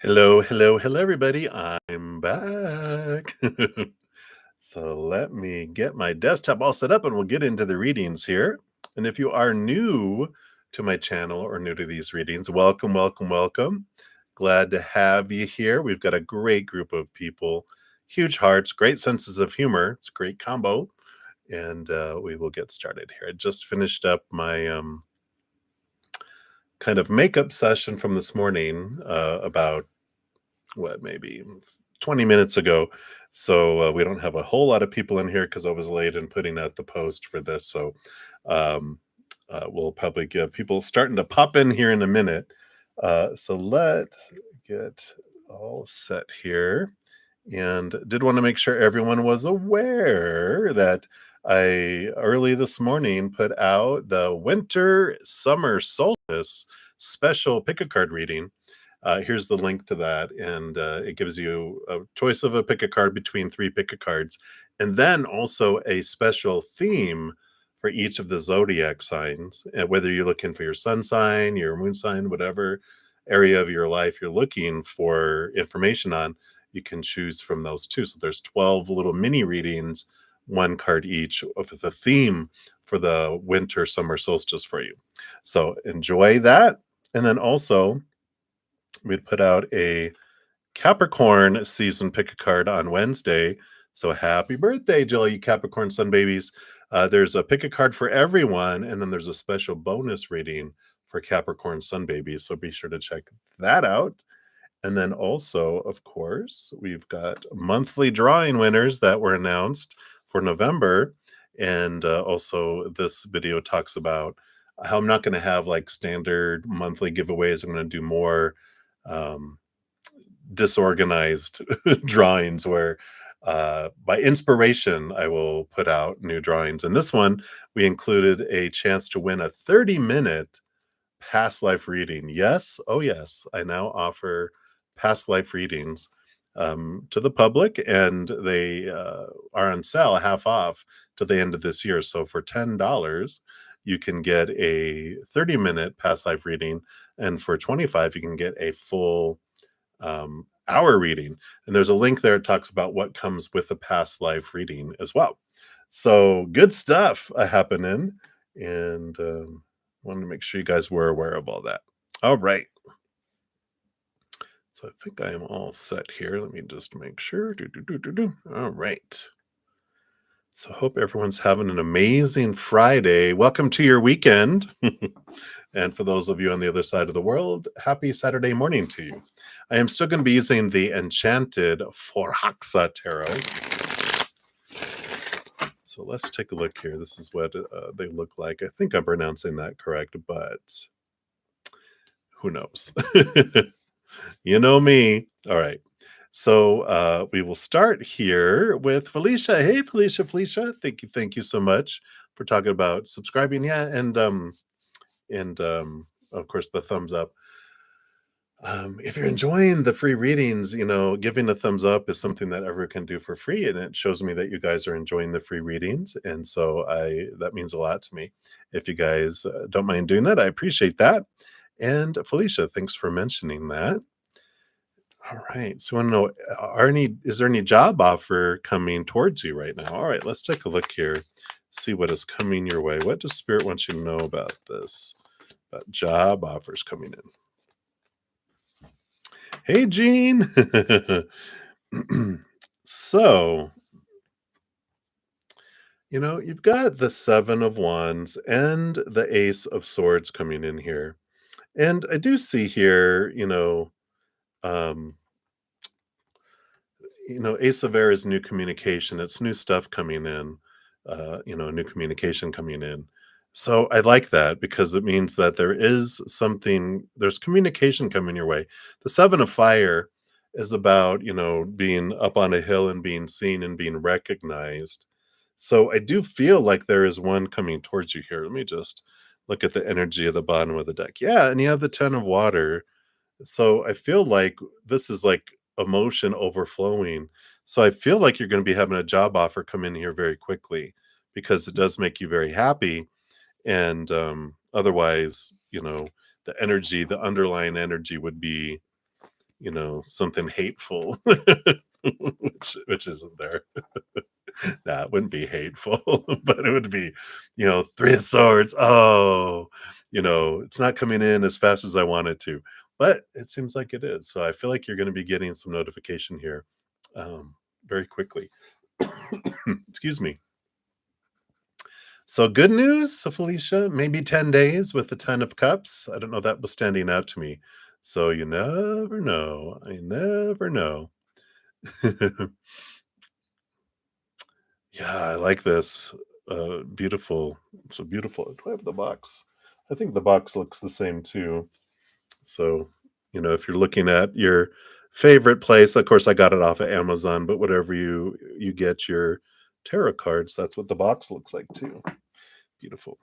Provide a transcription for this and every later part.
Hello, hello, hello, everybody. I'm back. So let me get my desktop all set up and we'll get into the readings here. And if you are new to my channel or new to these readings, welcome, welcome, welcome. Glad to have you here. We've got a great group of people, huge hearts, great senses of humor. It's a great combo. And we will get started here. I just finished up my kind of makeup session from this morning about maybe 20 minutes ago. So we don't have a whole lot of people in here because I was late in putting out the post for this. So um, we'll probably get people starting to pop in here in a minute. So let's get all set here. And did want to make sure everyone was aware that I early this morning put out the winter summer solstice special pick a card reading. Here's the link to that, and it gives you a choice of a pick a card between 3 pick a cards, and then also a special theme for each of the zodiac signs. And whether you're looking for your sun sign, your moon sign, whatever area of your life you're looking for information on, you can choose from those too. So there's 12 little mini readings, 1 card each of the theme for the winter summer solstice for you. So enjoy that, and then also we'd put out a Capricorn season pick a card on Wednesday. So happy birthday, Jill, you Capricorn sun babies. There's a pick a card for everyone, and then there's a special bonus reading for Capricorn sun babies. So be sure to check that out. And then also, of course, we've got monthly drawing winners that were announced for November. And also, this video talks about how I'm not going to have like standard monthly giveaways. I'm going to do more disorganized drawings where by inspiration I will put out new drawings. And this one, we included a chance to win a 30-minute past life reading. Yes, oh yes, I now offer past life readings to the public, and they are on sale half off to the end of this year. So for $10 you can get a 30-minute past life reading, and for $25 you can get a full hour reading. And there's a link there that talks about what comes with a past life reading as well. So good stuff happening, and wanted to make sure you guys were aware of all that. All right. So I think I am all set here. Let me just make sure. All right. So I hope everyone's having an amazing Friday. Welcome to your weekend. And for those of you on the other side of the world, happy Saturday morning to you. I am still going to be using the Enchanted Fri-Sat-Sun Tarot. So let's take a look here. This is what they look like. I think I'm pronouncing that correct, but who knows? You know me. All right. So we will start here with Felicia. Hey, Felicia. Thank you so much for talking about subscribing. Yeah, and of course the thumbs up. If you're enjoying the free readings, giving a thumbs up is something that everyone can do for free, and it shows me that you guys are enjoying the free readings, and so that means a lot to me. If you guys don't mind doing that, I appreciate that. And Felicia, thanks for mentioning that. All right, so I want to know, is there any job offer coming towards you right now? All right, let's take a look here, see what is coming your way. What does Spirit want you to know about this, about job offers coming in? Hey, Jean. So, you've got the 7 of Wands and the Ace of Swords coming in here. And I do see here, um, Ace of Air is new communication. It's new stuff coming in, new communication coming in. So I like that because it means that there's communication coming your way. The 7 of Fire is about, being up on a hill and being seen and being recognized. So I do feel like there is one coming towards you here. Let me just look at the energy of the bottom of the deck. Yeah, and you have the 10 of Water. So I feel like this is like emotion overflowing. So I feel like you're going to be having a job offer come in here very quickly because it does make you very happy. And otherwise, the underlying energy would be, something hateful, which isn't there. That wouldn't be hateful, but it would be, 3 of swords. Oh, it's not coming in as fast as I want it to, but it seems like it is. So I feel like you're going to be getting some notification here very quickly. Excuse me. So good news, Felicia, maybe 10 days with the 10 of cups. I don't know, that was standing out to me. So you never know. I never know. Yeah, I like this. Beautiful. It's a beautiful. Do I have the box? I think the box looks the same too. So, if you're looking at your favorite place, of course I got it off of Amazon, but whatever you get your tarot cards, that's what the box looks like too. Beautiful.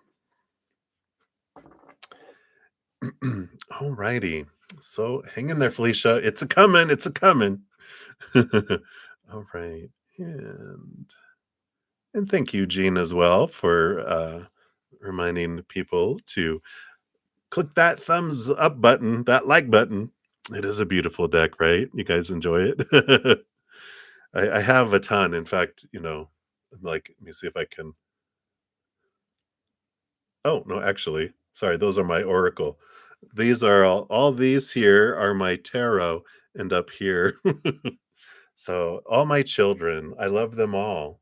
All righty. So hang in there, Felicia. It's a coming. It's a coming. All right. And thank you, Jean, as well, for reminding people to click that thumbs up button, that like button. It is a beautiful deck, right? You guys enjoy it? I have a ton. In fact, I'm like, let me see if I can. Oh, no, actually, sorry, those are my oracle. These are all these here are my tarot and up here. So all my children, I love them all.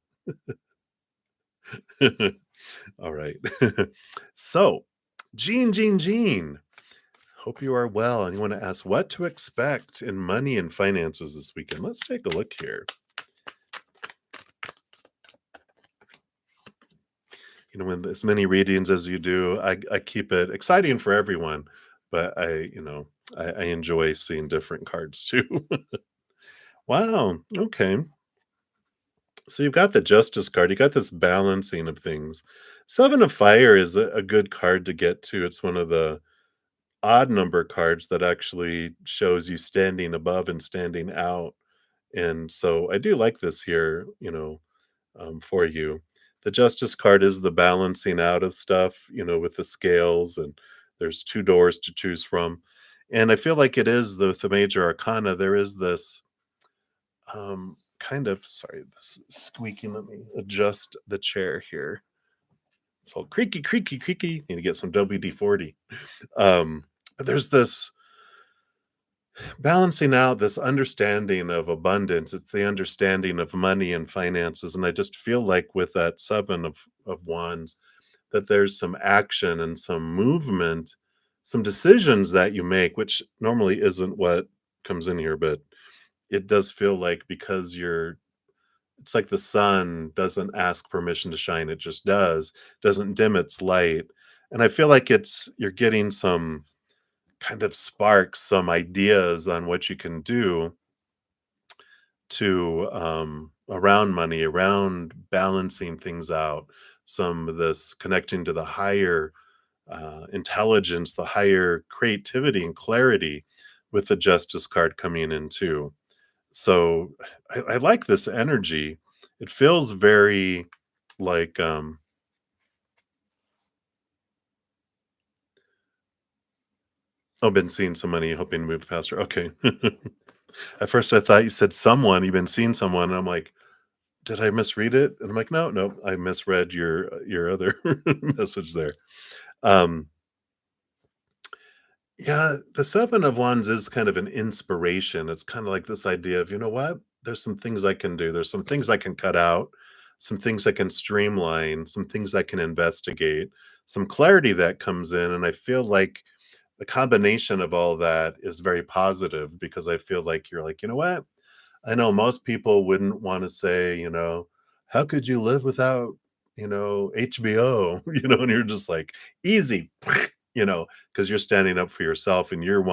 All right. So, Jean, hope you are well. And you want to ask what to expect in money and finances this weekend. Let's take a look here. When as many readings as you do, I keep it exciting for everyone, but I enjoy seeing different cards too. Wow. Okay. So you've got the Justice card. You got this balancing of things. Seven of Fire is a good card to get to. It's one of the odd number cards that actually shows you standing above and standing out. And so I do like this here, for you. The Justice card is the balancing out of stuff, with the scales, and there's two doors to choose from. And I feel like it is the major arcana. There is this kind of, sorry, this is squeaking. Let me adjust the chair here. It's all creaky, creaky, creaky. Need to get some WD-40. But there's this balancing out, this understanding of abundance. It's the understanding of money and finances. And I just feel like with that seven of wands, that there's some action and some movement, some decisions that you make, which normally isn't what comes in here, but it does feel like because it's like the sun doesn't ask permission to shine, it just doesn't dim its light. And I feel like you're getting some kind of sparks, some ideas on what you can do to around money, around balancing things out, some of this connecting to the higher intelligence, the higher creativity and clarity with the Justice card coming in too. So I like this energy. It feels very like oh, been seeing some money, hoping to move faster. Okay. At first I thought you said someone, you've been seeing someone, and I'm like, did I misread it? And I'm like, no, no, I misread your other message there. Um Yeah, the Seven of Wands is kind of an inspiration. It's kind of like this idea of, you know what? There's some things I can do. There's some things I can cut out, some things I can streamline, some things I can investigate, some clarity that comes in. And I feel like the combination of all that is very positive because I feel like you're like, you know what? I know most people wouldn't want to say, how could you live without, HBO? And you're just like, easy, because you're standing up for yourself and you're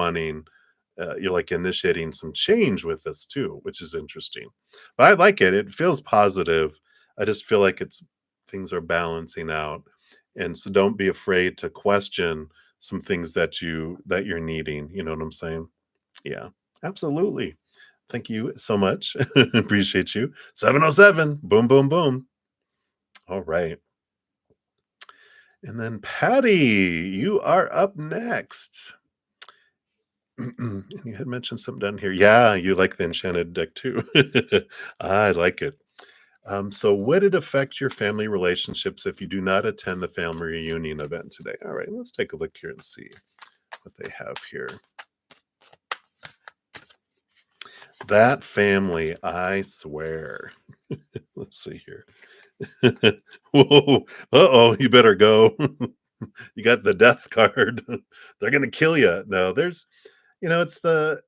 like initiating some change with this too, which is interesting. But I like it. It feels positive. I just feel like things are balancing out. And so don't be afraid to question some things that you're needing. You know what I'm saying? Yeah, absolutely. Thank you so much. Appreciate you. 707. Boom, boom, boom. All right. And then Patty, you are up next. You had mentioned something down here. Yeah, you like the enchanted deck too. I like it. So would it affect your family relationships if you do not attend the family reunion event today? All right, let's take a look here and see what they have here. That family, I swear. Let's see here. Whoa. Uh-oh, you better go. You got the death card. They're gonna kill you. No, it's the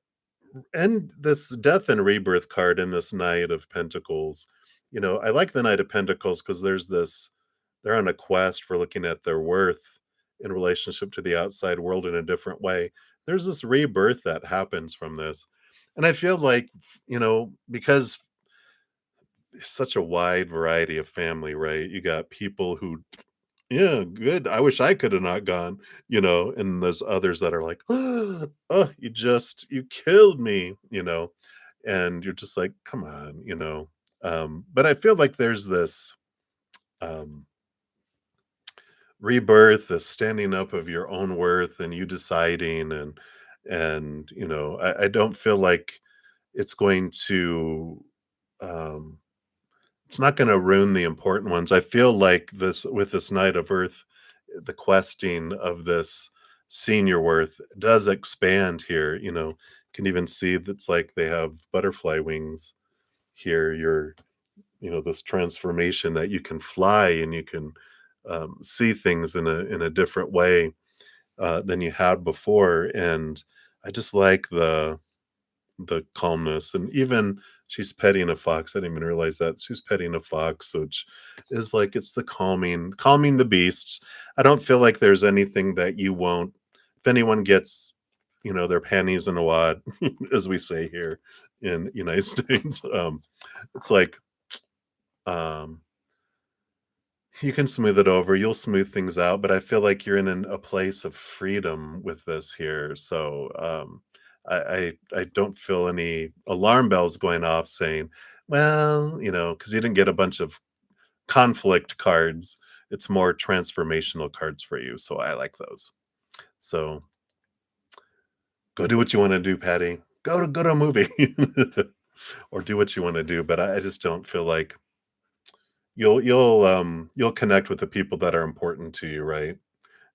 and this death and rebirth card in this Knight of Pentacles. I like the Knight of Pentacles because they're on a quest for looking at their worth in relationship to the outside world in a different way. There's this rebirth that happens from this. And I feel like, because there's such a wide variety of family, right? You got people who, yeah, good. I wish I could have not gone, and there's others that are like, oh, you killed me, and you're just like, come on, But I feel like there's this um, rebirth, this standing up of your own worth and you deciding, and I don't feel like it's going to. Um, It's not gonna ruin the important ones. I feel like this with this Knight of Earth, the questing of this senior worth does expand here, can even see that's like they have butterfly wings here. This transformation that you can fly and you can, see things in a different way, than you had before, and I just like the calmness, and even she's petting a fox. I didn't even realize that she's petting a fox, which is like it's the calming the beasts. I don't feel like there's anything that you won't. If anyone gets, their panties in a wad, as we say here in United States, it's like, um, you can smooth it over. You'll smooth things out, but I feel like you're in a place of freedom with this here. So I don't feel any alarm bells going off saying, well, because you didn't get a bunch of conflict cards. It's more transformational cards for you. So I like those. So go do what you want to do, Patty. Go to a movie. Or do what you want to do. But I just don't feel like you'll connect with the people that are important to you, right?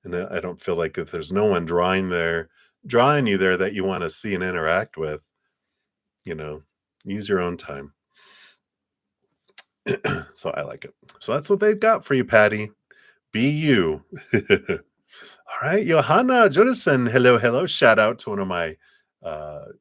And I don't feel like if there's no one drawing you there that you wanna see and interact with, you know, use your own time. So I like it. So that's what they've got for you, Patty. Be you. All right, Johanna Jodison, hello, hello. Shout out to one of my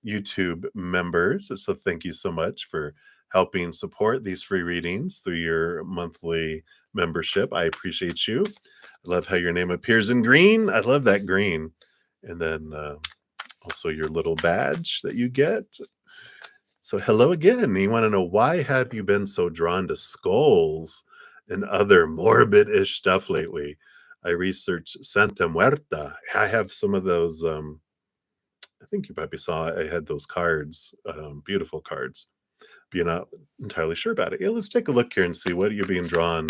YouTube members. So thank you so much for helping support these free readings through your monthly membership. I appreciate you. I love how your name appears in green. I love that green. And then also your little badge that you get. So hello again. You want to know, why have you been so drawn to skulls and other morbid-ish stuff lately? I researched Santa Muerta. I have some of those. I think you probably saw I had those cards, beautiful cards. But you're not entirely sure about it. Yeah, let's take a look here and see what you're being drawn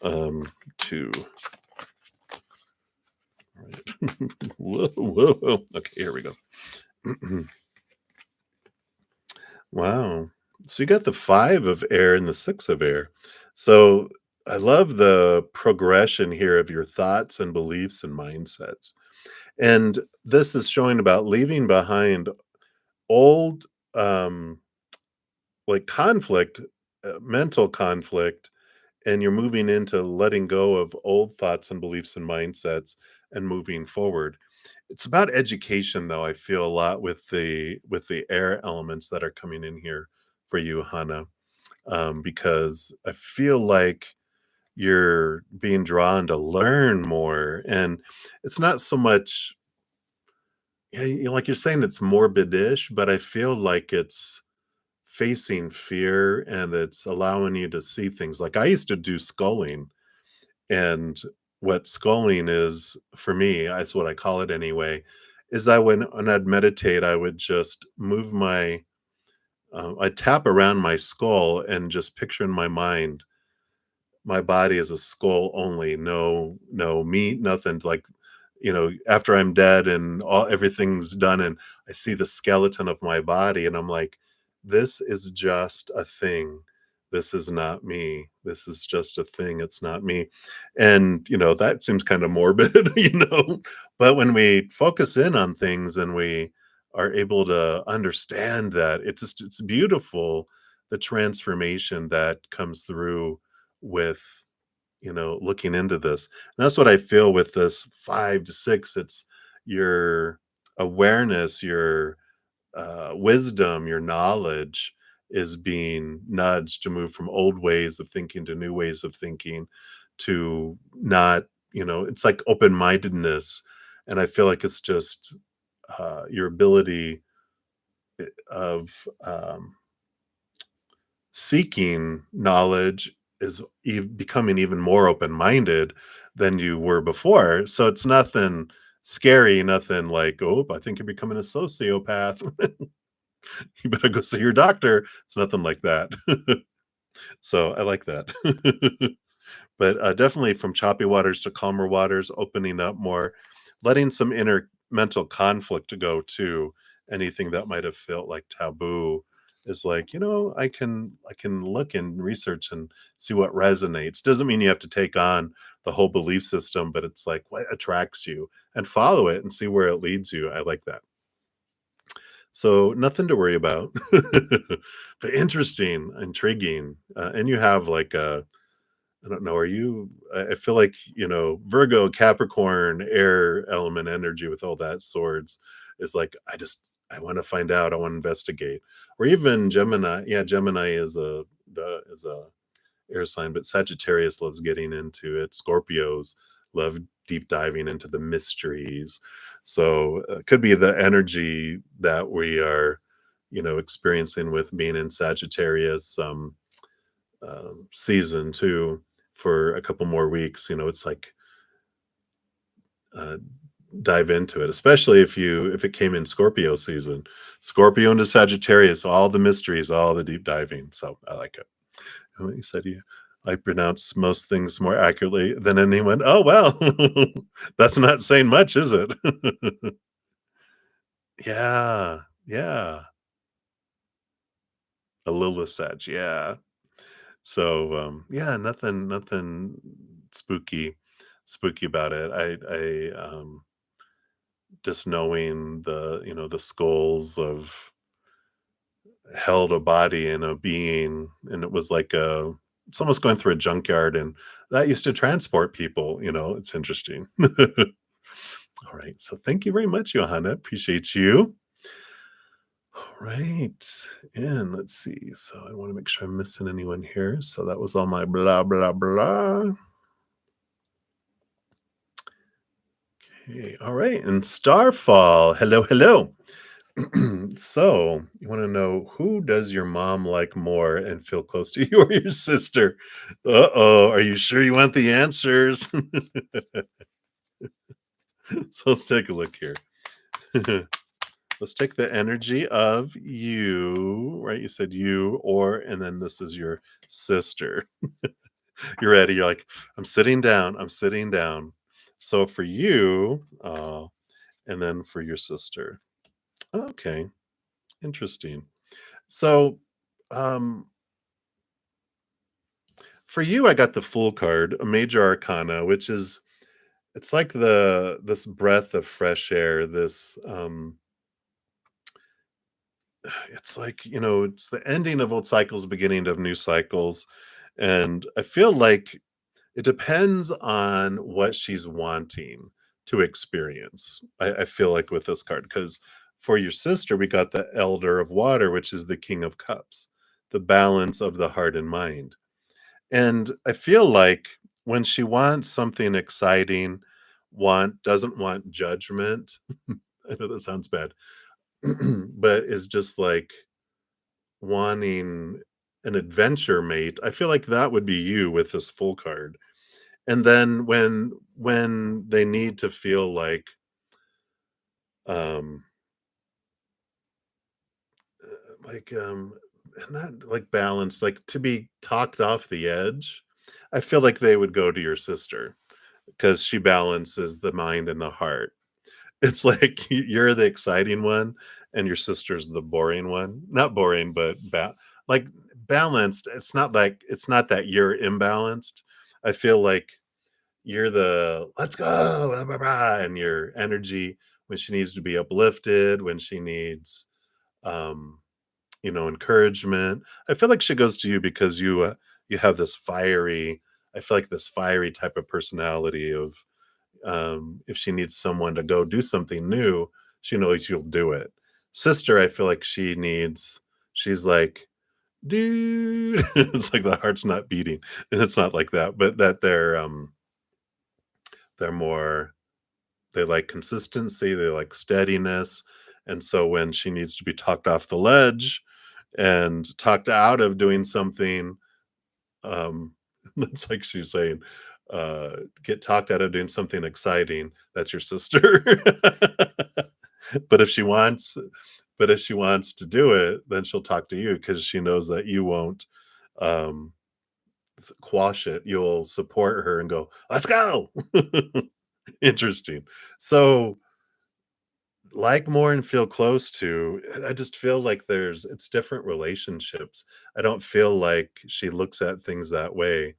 to. All right. Whoa, whoa. Okay, here we go. Wow. So you got the 5 of air and the 6 of air. So I love the progression here of your thoughts and beliefs and mindsets. And this is showing about leaving behind old, like conflict, mental conflict, and you're moving into letting go of old thoughts and beliefs and mindsets and moving forward. It's about education, though. I feel a lot with the air elements that are coming in here for you, Hannah, because I feel like you're being drawn to learn more, and it's not so much. Yeah, like you're saying, it's morbidish, but I feel like it's facing fear and it's allowing you to see things. Like I used to do sculling, and what sculling is for me, that's what I call it anyway, is I when I'd meditate, I would just move I'd tap around my skull and just picture in my mind my body as a skull only, no meat, nothing like, after I'm dead and everything's done and I see the skeleton of my body and I'm like, this is just a thing. This is not me. This is just a thing. It's not me. And, that seems kind of morbid, but when we focus in on things and we are able to understand that, it's beautiful, the transformation that comes through with looking into this. And that's what I feel with this 5 to 6. It's your awareness, your wisdom, your knowledge is being nudged to move from old ways of thinking to new ways of thinking, to not, it's like open mindedness. And I feel like it's just your ability of seeking knowledge is becoming even more open-minded than you were before. So it's nothing scary, nothing like, oh, I think you're becoming a sociopath. You better go see your doctor. It's nothing like that. So I like that. But definitely from choppy waters to calmer waters, opening up more, letting some inner mental conflict go too. Anything that might have felt like taboo is like, I can look and research and see what resonates. Doesn't mean you have to take on the whole belief system, but it's like what attracts you and follow it and see where it leads you. I like that. So nothing to worry about, but interesting, intriguing, and you have like a I don't know. Are you? I feel like Virgo, Capricorn, air element energy with all that swords is like I want to find out. I want to investigate. Or even Gemini. Yeah, Gemini is a air sign, but Sagittarius loves getting into it. Scorpios love deep diving into the mysteries. So it could be the energy that we are, experiencing with being in Sagittarius. Season 2 for a couple more weeks, it's like, uh, dive into it, especially if it came in Scorpio season. Scorpio into Sagittarius, all the mysteries, all the deep diving, so I like it. And what you said, I pronounce most things more accurately than anyone. Oh, well. That's not saying much, is it? Yeah, yeah. A Lilith Sag, yeah. So, yeah, nothing spooky about it. Just knowing the skulls of held a body and a being, and it was like it's almost going through a junkyard, and that used to transport people, it's interesting. All right, so thank you very much, Johanna. Appreciate you. All right, and let's see. So I want to make sure I'm missing anyone here. So that was all my blah blah blah. Okay, all right, and Starfall. Hello, hello. So, you want to know, who does your mom like more and feel close to, you or your sister? Uh-oh, are you sure you want the answers? So let's take a look here. Let's take the energy of you, right? You said you, and then this is your sister. You're ready. You're like, I'm sitting down. I'm sitting down. So for you, and then for your sister. Okay, interesting. So, um, for you, I got the Fool card, a major arcana, which is, it's like this breath of fresh air, this it's like, it's the ending of old cycles, beginning of new cycles. And I feel like it depends on what she's wanting to experience. I feel like with this card, because for your sister, we got the Elder of Water, which is the King of Cups, the balance of the heart and mind. And I feel like when she wants something exciting, doesn't want judgment. I know that sounds bad, but is just like wanting an adventure mate. I feel like that would be you with this Full card. And then when they need to feel um like not like balanced, like to be talked off the edge, I feel like they would go to your sister. because she balances the mind and the heart. It's like you're the exciting one and your sister's the boring one. Not boring, but like balanced. It's not that you're imbalanced. I feel like you're the let's go, blah, blah, blah, and your energy when she needs to be uplifted, when she needs um, encouragement. I feel like she goes to you because you have this fiery, I feel like this fiery type of personality of if she needs someone to go do something new, she knows you'll do it. Sister, I feel like she's like, dude, it's like the heart's not beating, and it's not like that, but that they're more, they like consistency, they like steadiness, and so when she needs to be talked off the ledge and talked out of doing something, um, it's like she's saying, get talked out of doing something exciting, that's your sister. But if she wants to do it, then she'll talk to you because she knows that you won't, um, quash it. You'll support her and go, "Let's go." Interesting. So, like more and feel close to, I just feel like it's different relationships. I don't feel like she looks at things that way.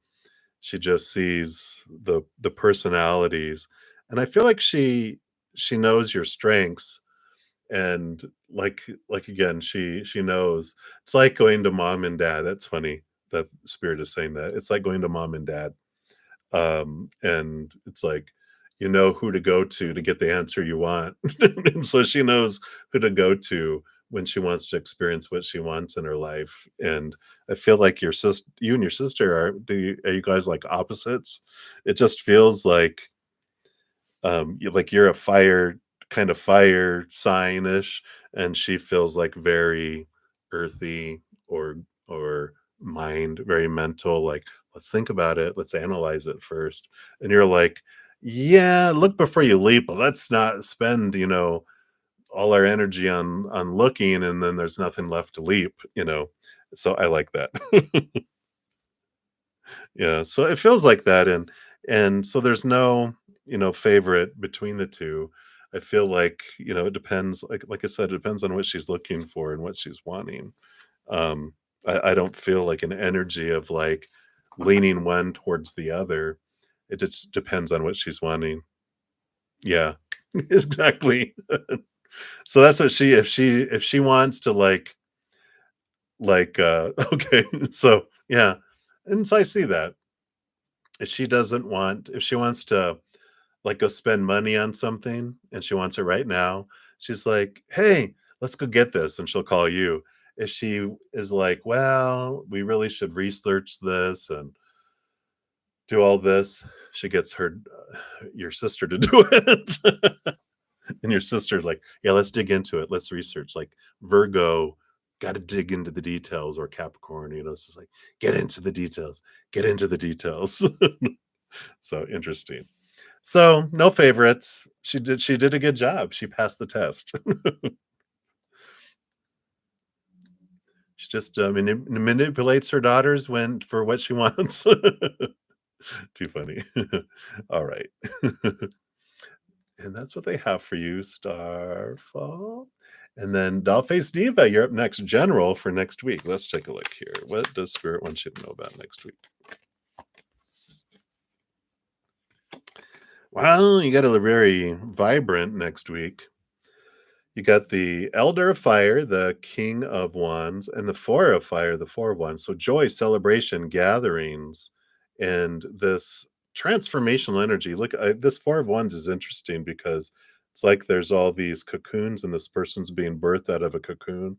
She just sees the personalities, and I feel like she knows your strengths, and again, she knows. It's like going to mom and dad. That's funny that Spirit is saying that. It's like going to mom and dad. And it's like, you know who to go to get the answer you want. And so she knows who to go to when she wants to experience what she wants in her life. And I feel like you and your sister are you guys like opposites? It just feels like you're a fire sign-ish, and she feels like very earthy or mind, very mental, like, "Let's think about it, let's analyze it first." And you're like, "Yeah, look before you leap, but let's not spend, all our energy on looking, and then there's nothing left to leap," you know? So I like that. Yeah, so it feels like that, and so there's no, favorite between the 2. I feel like, it depends, like I said, it depends on what she's looking for and what she's wanting. Um, I don't feel like an energy of, like, leaning one towards the other. It just depends on what she's wanting. Yeah, exactly. So that's what if she wants to, okay, so, yeah, and so I see that. If she wants to, like, go spend money on something and she wants it right now, she's like, "Hey, let's go get this," and she'll call you. If she is like, "Well, we really should research this and do all this," she gets your sister to do it. And your sister's like, "Yeah, let's dig into it. Let's research." Like Virgo, gotta dig into the details, or Capricorn, it's just like, "Get into the details. Get into the details." So interesting. So, no favorites. She did a good job. She passed the test. She just, manipulates her daughters when for what she wants. Too funny. Alright. And that's what they have for you, Starfall. And then Dollface Diva, you're up next, general for next week. Let's take a look here. What does Spirit want you to know about next week? Well, you got a very vibrant next week. You got the Elder of Fire, the King of Wands, and the Four of Fire, the Four of Wands. So joy, celebration, gatherings, and this transformational energy. Look, this Four of Wands is interesting because it's like there's all these cocoons, and this person's being birthed out of a cocoon.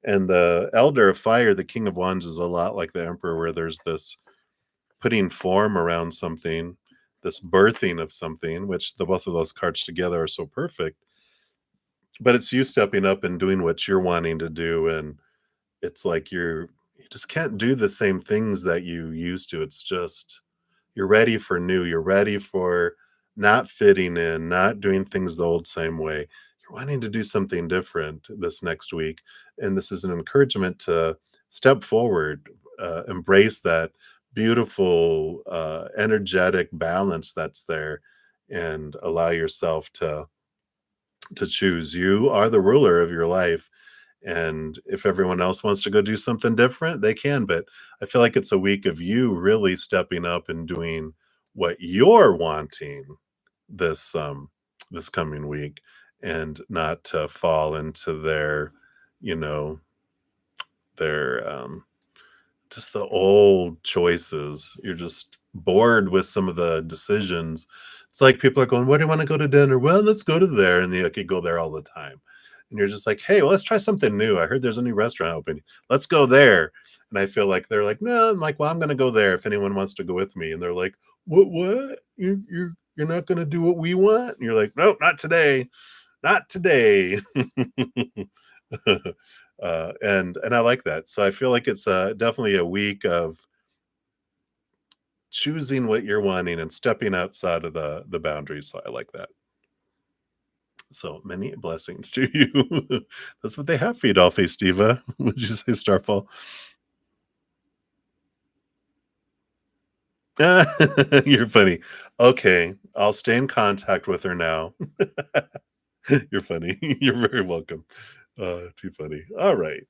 And the Elder of Fire, the King of Wands, is a lot like the Emperor, where there's this putting form around something, this birthing of something, which the both of those cards together are so perfect, but it's you stepping up and doing what you're wanting to do, and it's like you just can't do the same things that you used to. It's just you're ready for new, you're ready for not fitting in, not doing things the old same way. You're wanting to do something different this next week, and this is an encouragement to step forward, embrace that, beautiful energetic balance that's there, and allow yourself to choose. You are the ruler of your life. And if everyone else wants to go do something different, they can. But I feel like it's a week of you really stepping up and doing what you're wanting this this coming week, and not to fall into you know, their just the old choices. You're just bored with some of the decisions. It's like people are going, "Where do you want to go to dinner?" "Well, let's go to there." And you could go there all the time. And you're just like, "Hey, well, let's try something new. I heard there's a new restaurant opening. Let's go there." And I feel like they're like, "No." I'm like, "Well, I'm going to go there if anyone wants to go with me." And they're like, What? You're not going to do what we want?" And you're like, "Nope, not today. Not today." And I like that. So I feel like it's definitely a week of choosing what you're wanting and stepping outside of the boundaries. So I like that. So many blessings to you. That's what they have for you, Dollface Diva. Would you say, Starfall? You're funny. Okay, I'll stay in contact with her now. You're funny. You're very welcome. Too funny. All right.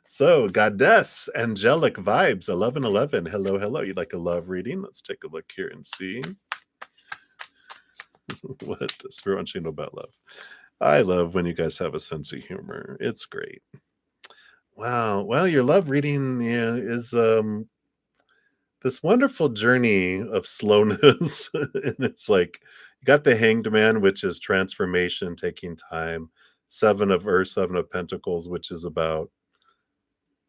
So, Goddess, Angelic Vibes, 1111. Hello, hello. You'd like a love reading? Let's take a look here and see what does Spirit wants you to know about love. I love when you guys have a sense of humor. It's great. Wow. Well, your love reading, yeah, is this wonderful journey of slowness. And it's like you got the Hanged Man, which is transformation, taking time. Seven of Earth, Seven of Pentacles, which is about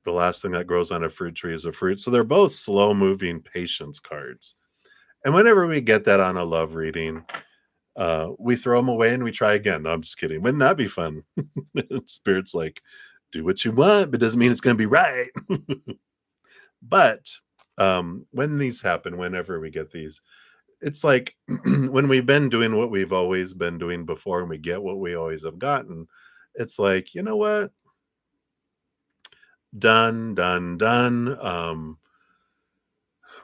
the last thing that grows on a fruit tree is a fruit. So they're both slow moving patience cards. And whenever we get that on a love reading, we throw them away and we try again. No, I'm just kidding. Wouldn't that be fun? Spirit's like, do what you want, but doesn't mean it's going to be right. But when these happen, whenever we get these, it's like when we've been doing what we've always been doing before and we get what we always have gotten, it's like, you know what? Done, done, done.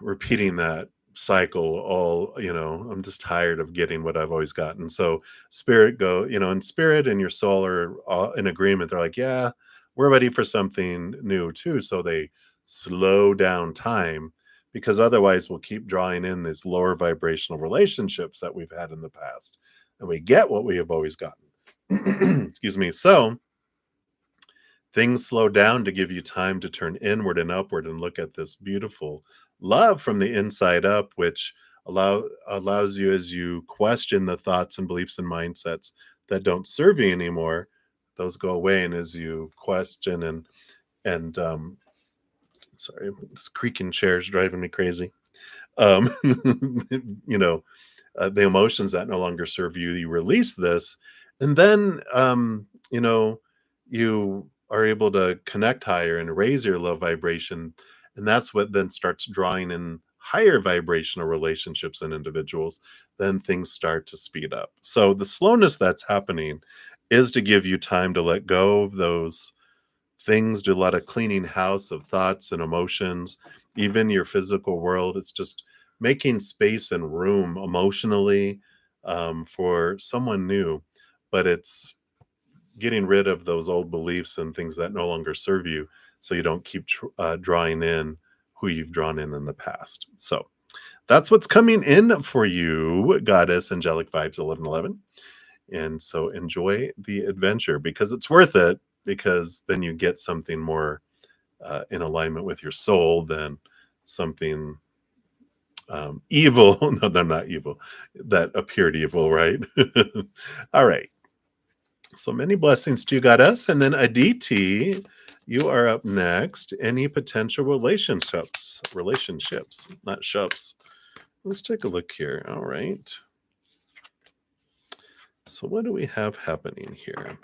Repeating that cycle all, I'm just tired of getting what I've always gotten. So spirit and spirit and your soul are all in agreement. They're like, yeah, we're ready for something new too. So they slow down time, because otherwise we'll keep drawing in these lower vibrational relationships that we've had in the past, and we get what we have always gotten. Excuse me. So things slow down to give you time to turn inward and upward and look at this beautiful love from the inside up, which allows you, as you question the thoughts and beliefs and mindsets that don't serve you anymore, those go away. And as you question and sorry, this creaking chair is driving me crazy. um you know the emotions that no longer serve you, you release this, and then you are able to connect higher and raise your love vibration, and that's what then starts drawing in higher vibrational relationships and individuals. Then things start to speed up. So the slowness that's happening is to give you time to let go of those things, do a lot of cleaning house of thoughts and emotions, even your physical world. It's just making space and room emotionally, for someone new. But it's getting rid of those old beliefs and things that no longer serve you, so you don't keep drawing in who you've drawn in the past. So that's what's coming in for you, Goddess Angelic Vibes 1111. And so enjoy the adventure, because it's worth it, because then you get something more in alignment with your soul than something evil. No, they're not evil, that appeared evil, right? All right. So many blessings to you, Goddess. And then Aditi, you are up next. Any potential relationships, not shops. Let's take a look here. All right. So what do we have happening here?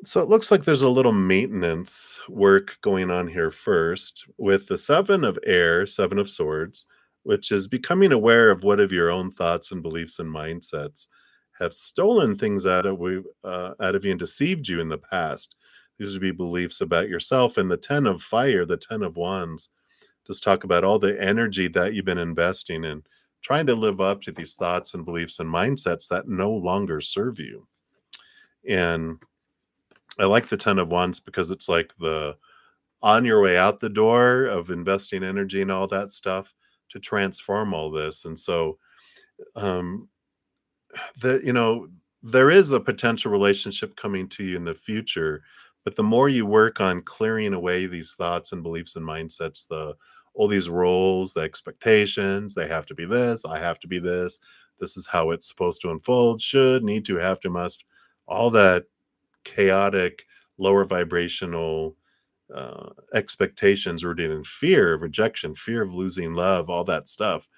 So it looks like there's a little maintenance work going on here first with the Seven of Air, Seven of Swords, which is becoming aware of what of your own thoughts and beliefs and mindsets have stolen things out of you and deceived you in the past. These would be beliefs about yourself. And the 10 of fire, the 10 of wands, just talk about all the energy that you've been investing in trying to live up to these thoughts and beliefs and mindsets that no longer serve you. And I like the 10 of wands because it's like the on your way out the door of investing energy and all that stuff to transform all this. And so, um, you know, there is a potential relationship coming to you in the future, but the more you work on clearing away these thoughts and beliefs and mindsets, the all these roles, the expectations, they have to be this, I have to be this is how it's supposed to unfold, should, need to, have to, must, all that chaotic, lower vibrational expectations rooted in fear of rejection, fear of losing love, all that stuff.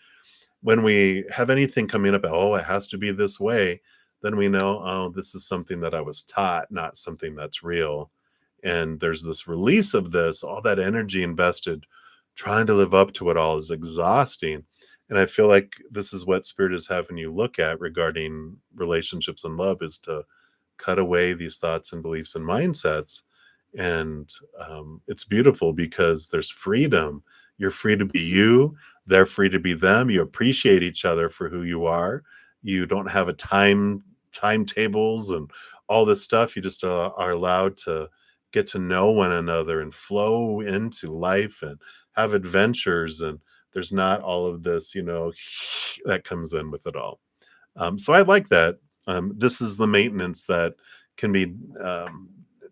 When we have anything coming up, oh, it has to be this way, then we know, oh, this is something that I was taught, not something that's real. And there's this release of this, all that energy invested trying to live up to it all is exhausting. And I feel like this is what Spirit is having you look at regarding relationships and love is to cut away these thoughts and beliefs and mindsets. And it's beautiful because there's freedom. You're free to be you. They're free to be them. You appreciate each other for who you are. You don't have a timetables and all this stuff. You just are allowed to get to know one another and flow into life and have adventures. And there's not all of this, that comes in with it all. So I like that. This is the maintenance that can be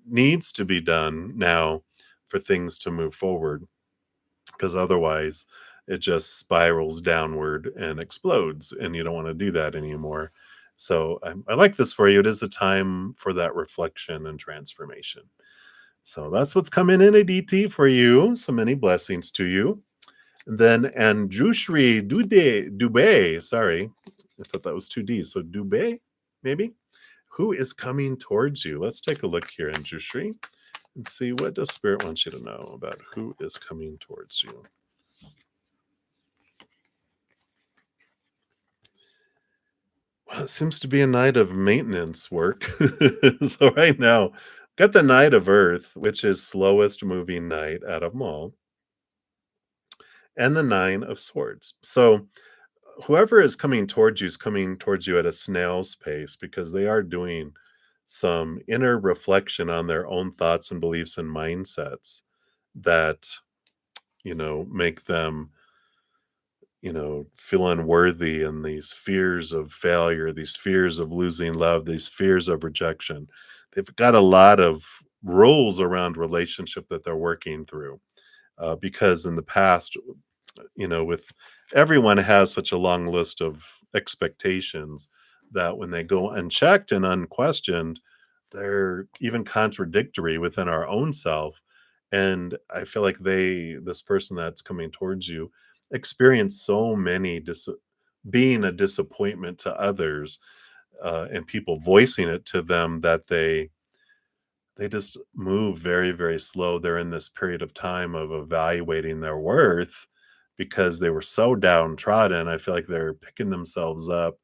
needs to be done now for things to move forward, because otherwise it just spirals downward and explodes, and you don't want to do that anymore. So I like this for you. It is a time for that reflection and transformation. So that's what's coming in at DT for you. So many blessings to you. And then Anjushri Dubé, sorry, I thought that was two D's. So Dubé, maybe? Who is coming towards you? Let's take a look here, Anjushri, and see what does Spirit want you to know about who is coming towards you. Well, it seems to be a night of maintenance work. So right now, got the Knight of Earth, which is slowest moving knight out of them all, and the Nine of Swords. So whoever is coming towards you is coming towards you at a snail's pace because they are doing some inner reflection on their own thoughts and beliefs and mindsets that, make them, feel unworthy, and these fears of failure, these fears of losing love, these fears of rejection. They've got a lot of rules around relationship that they're working through because in the past, with everyone has such a long list of expectations that when they go unchecked and unquestioned, they're even contradictory within our own self. And I feel like this person that's coming towards you, experienced so many being a disappointment to others and people voicing it to them that they just move very, very slow. They're in this period of time of evaluating their worth because they were so downtrodden. I feel like they're picking themselves up,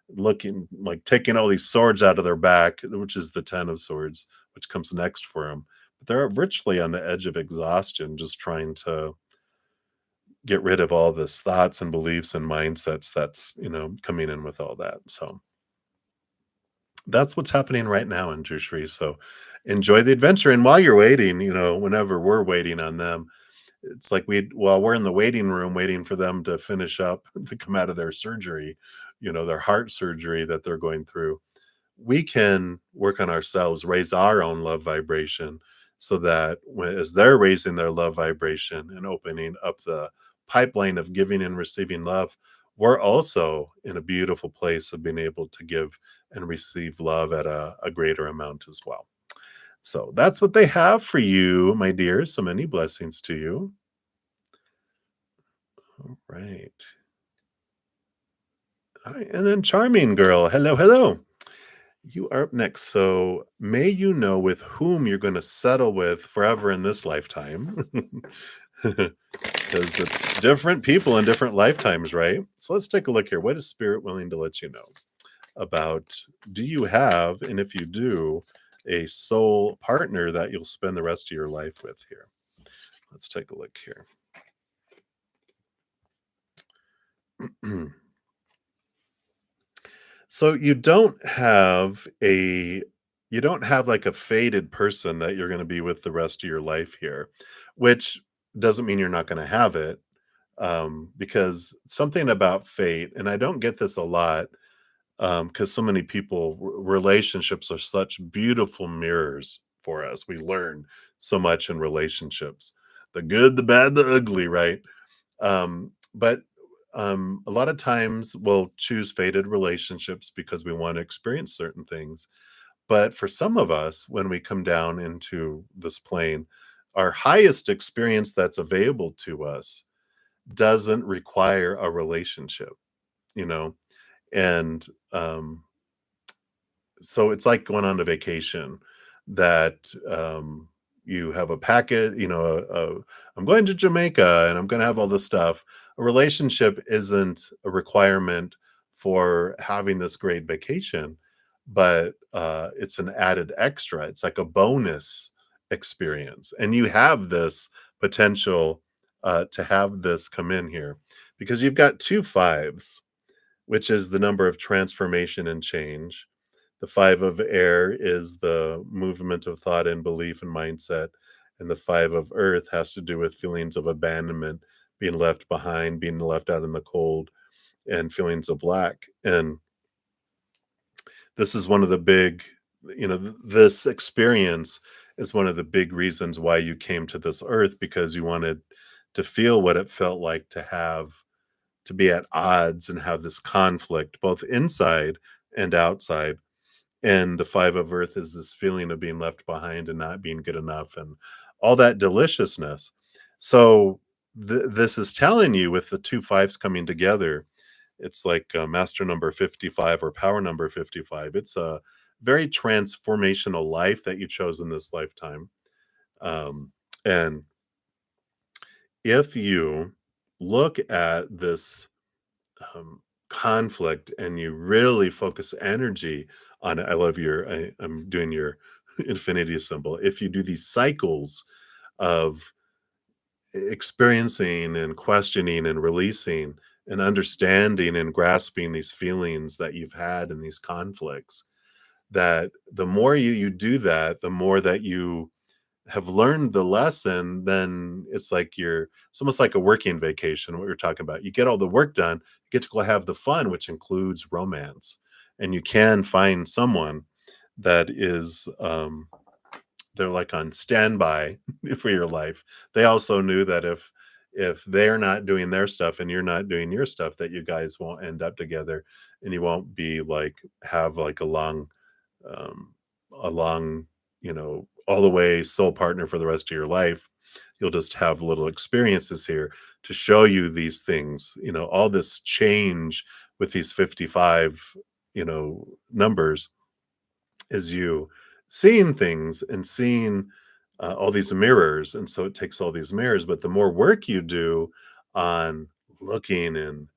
looking like taking all these swords out of their back, which is the 10 of Swords, which comes next for them. But they're virtually on the edge of exhaustion, just trying to get rid of all this thoughts and beliefs and mindsets that's, coming in with all that. So that's what's happening right now in Jushri. So enjoy the adventure. And while you're waiting, whenever we're waiting on them, it's like while we're in the waiting room waiting for them to finish up to come out of their surgery, their heart surgery that they're going through, we can work on ourselves, raise our own love vibration so that as they're raising their love vibration and opening up the pipeline of giving and receiving love, we're also in a beautiful place of being able to give and receive love at a greater amount as well. So that's what they have for you, my dear. So many blessings to you. All right. All right. And then Charming Girl. Hello, hello. You are up next. So may you know with whom you're going to settle with forever in this lifetime. Because it's different people in different lifetimes, right? So let's take a look here. What is Spirit willing to let you know about, do you have, and if you do, a soul partner that you'll spend the rest of your life with here. Let's take a look here. So you don't have like a fated person that you're going to be with the rest of your life here, which doesn't mean you're not going to have it. Because something about fate, and I don't get this a lot, because so many people, relationships are such beautiful mirrors for us. We learn so much in relationships, the good, the bad, the ugly, right? But a lot of times we'll choose fated relationships because we want to experience certain things. But for some of us, when we come down into this plane, our highest experience that's available to us doesn't require a relationship, you know? And so it's like going on a vacation that you have a packet, I'm going to Jamaica and I'm going to have all this stuff. A relationship isn't a requirement for having this great vacation, but it's an added extra. It's like a bonus experience. And you have this potential to have this come in here because you've got two fives, which is the number of transformation and change. The 5 of air is the movement of thought and belief and mindset, and the 5 of earth has to do with feelings of abandonment, being left behind, being left out in the cold, and feelings of lack. And this is one of the big, this experience is one of the big reasons why you came to this earth, because you wanted to feel what it felt like to be at odds and have this conflict both inside and outside. And the 5 of earth is this feeling of being left behind and not being good enough and all that deliciousness. So this is telling you, with the two fives coming together, it's like master number 55 or power number 55. It's a very transformational life that you chose in this lifetime. And if you look at this conflict and you really focus energy on it. I love I'm doing your infinity symbol. If you do these cycles of experiencing and questioning and releasing and understanding and grasping these feelings that you've had in these conflicts, that the more you do that, the more that you have learned the lesson, then it's almost like a working vacation, what we are talking about. You get all the work done, you get to go have the fun, which includes romance. And you can find someone that is they're like on standby for your life. They also knew that if they're not doing their stuff and you're not doing your stuff, that you guys won't end up together and you won't be like have like um, a long, all the way soul partner for the rest of your life. You'll just have little experiences here to show you these things, all this change with these 55, numbers, is you seeing things and seeing all these mirrors. And so it takes all these mirrors, but the more work you do on looking and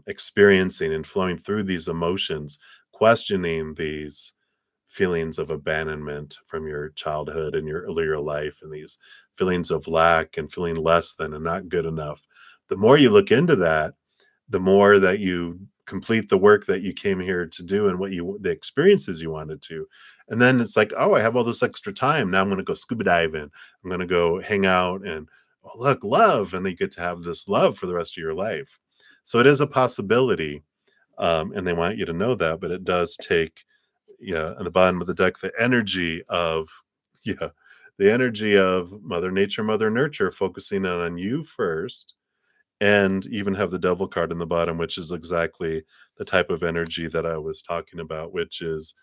experiencing and flowing through these emotions, questioning these feelings of abandonment from your childhood and your earlier life, and these feelings of lack and feeling less than and not good enough, the more you look into that, the more that you complete the work that you came here to do and the experiences you wanted to. And then it's like, oh, I have all this extra time. Now I'm going to go scuba diving. I'm going to go hang out and, oh, look, love. And you get to have this love for the rest of your life. So it is a possibility. And they want you to know that, but it does take, yeah, on the bottom of the deck, the energy of, yeah, the energy of Mother Nature, Mother Nurture, focusing on you first, and even have the devil card in the bottom, which is exactly the type of energy that I was talking about, which is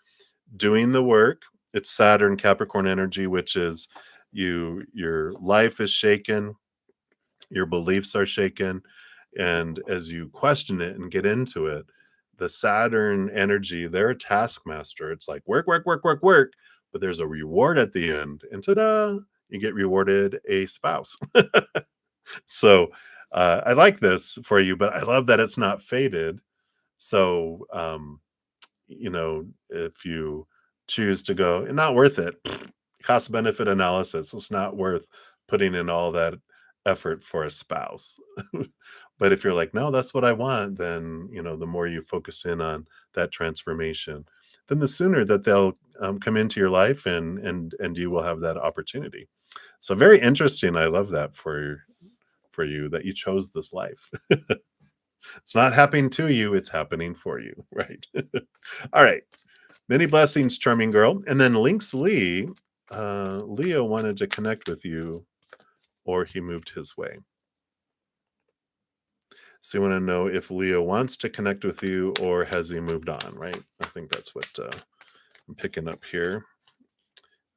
doing the work. It's Saturn Capricorn energy, which is your life is shaken, your beliefs are shaken, and as you question it and get into it, the Saturn energy, they're a taskmaster. It's like work, work, work, work, work, but there's a reward at the end, and ta-da, you get rewarded a spouse. So I like this for you, but I love that it's not faded. So if you choose to go, not worth it. Cost benefit analysis. It's not worth putting in all that effort for a spouse. But if you're like, no, that's what I want, then the more you focus in on that transformation, then the sooner that they'll come into your life, and you will have that opportunity. So very interesting. I love that for you that you chose this life. It's not happening to you, it's happening for you, right? All right. Many blessings, charming girl. And then Lynx Lee, Leo wanted to connect with you, or he moved his way. So you want to know if Leo wants to connect with you, or has he moved on, right? I think that's what I'm picking up here.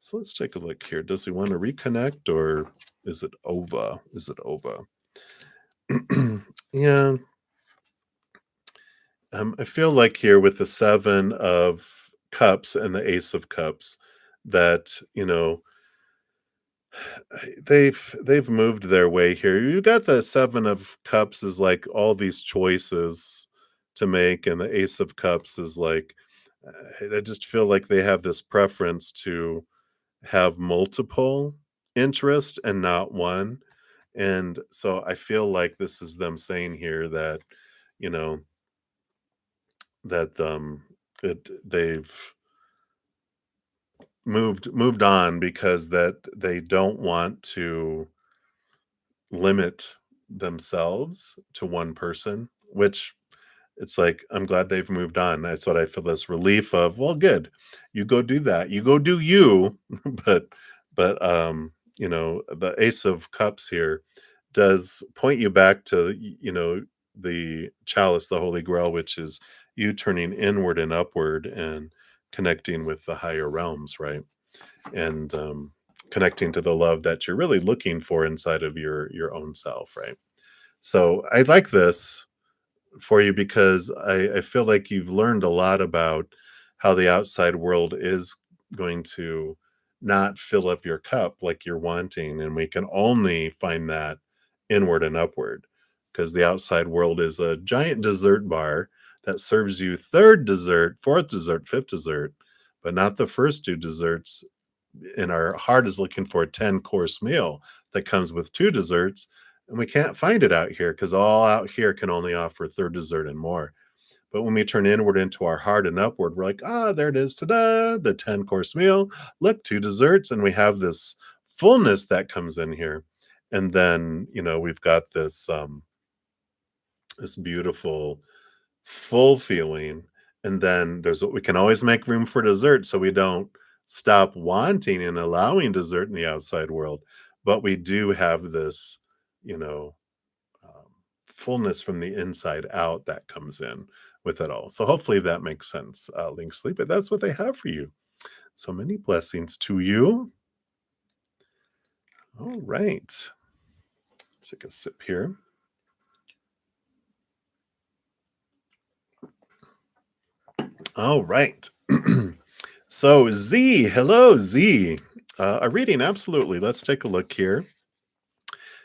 So let's take a look here. Does he want to reconnect, or is it over? Is it over? Yeah. I feel like here with the 7 of Cups and the Ace of Cups that, they've moved their way here. You got the 7 of Cups is like all these choices to make, and the Ace of Cups is like, I just feel like they have this preference to have multiple interests and not one. And so I feel like this is them saying here that, you know, that they've moved on because that they don't want to limit themselves to one person, which it's like, I'm glad they've moved on. That's what I feel, this relief of, well, good. You go do that. You go do you. but the Ace of Cups here does point you back to the chalice, the Holy Grail, which is you turning inward and upward and connecting with the higher realms, right? And connecting to the love that you're really looking for inside of your own self, right? So I like this for you because I feel like you've learned a lot about how the outside world is going to not fill up your cup like you're wanting. And we can only find that inward and upward, because the outside world is a giant dessert bar that serves you third dessert, fourth dessert, fifth dessert, but not the first two desserts. And our heart is looking for a 10-course meal that comes with two desserts, and we can't find it out here because all out here can only offer third dessert and more. But when we turn inward into our heart and upward, we're like, there it is, ta-da, the 10-course meal. Look, two desserts, and we have this fullness that comes in here. And then, we've got this beautiful full feeling. And then there's what we can always make room for dessert, so we don't stop wanting and allowing dessert in the outside world. But we do have this, you know, um, fullness from the inside out that comes in with it all. So hopefully that makes sense, Link Sleep. But that's what they have for you. So many blessings to you. All right. Take a sip here. All right. So Z, hello Z. A reading, absolutely. Let's take a look here.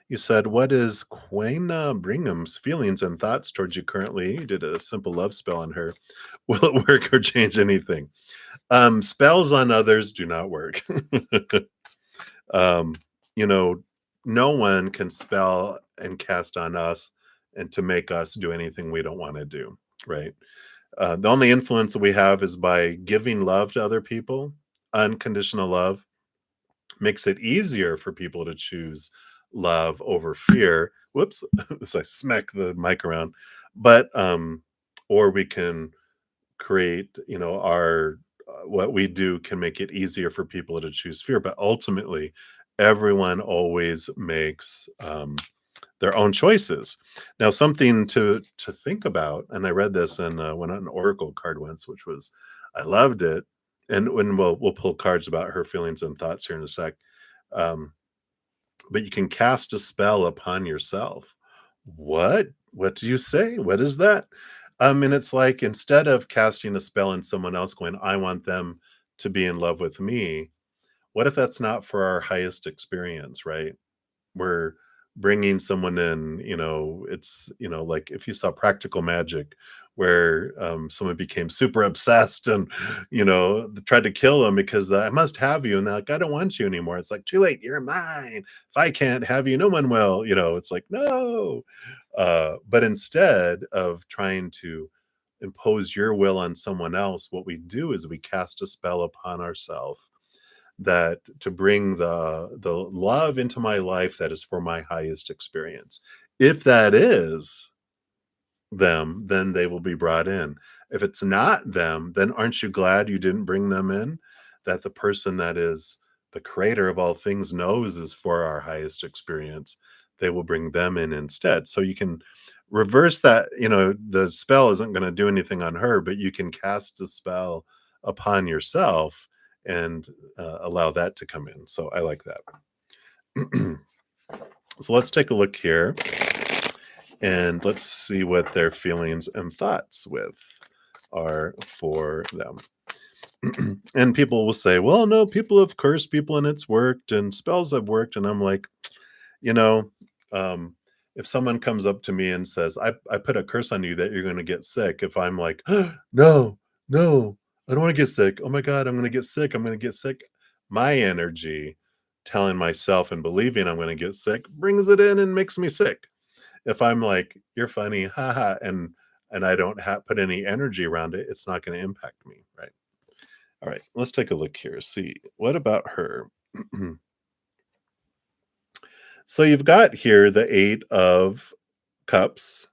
You said, what is Quena Bringham's feelings and thoughts towards you currently? You did a simple love spell on her. Will it work or change anything? Spells on others do not work. um, you know, no one can spell and cast on us and to make us do anything we don't want to do, right? The only influence that we have is by giving love to other people. Unconditional love makes it easier for people to choose love over fear. Whoops, as I smack the mic around. But or we can create, our what we do can make it easier for people to choose fear. But ultimately, everyone always makes their own choices. Now, something to think about, and I read this in when an oracle card once, which was, I loved it. And when we'll pull cards about her feelings and thoughts here in a sec. Um, but you can cast a spell upon yourself. What? What do you say? What is that? And it's like, instead of casting a spell on someone else, going, I want them to be in love with me. What if that's not for our highest experience, right? We're bringing someone in, it's, like if you saw Practical Magic, where someone became super obsessed and tried to kill them because I must have you, and they're like, I don't want you anymore. It's like, too late, you're mine. If I can't have you, no one will. It's like, no. But instead of trying to impose your will on someone else, what we do is we cast a spell upon ourselves that to bring the love into my life that is for my highest experience. If that is them, then they will be brought in. If it's not them, then aren't you glad you didn't bring them in? That the person that is the creator of all things knows is for our highest experience. They will bring them in instead. So you can reverse that. The spell isn't going to do anything on her, but you can cast a spell upon yourself and allow that to come in. So I like that. So let's take a look here and let's see what their feelings and thoughts with are for them. And people will say, well, no, people have cursed people and it's worked and spells have worked. And I'm like, you know, um, if someone comes up to me and says, I put a curse on you that you're going to get sick, if I'm like, no, no, I don't want to get sick. Oh my God, I'm going to get sick. I'm going to get sick. My energy telling myself and believing I'm going to get sick brings it in and makes me sick. If I'm like, "You're funny, haha," and I don't put any energy around it, it's not gonna impact me, right? Alright, let's take a look here, see, what about her? So you've got here the 8 of Cups,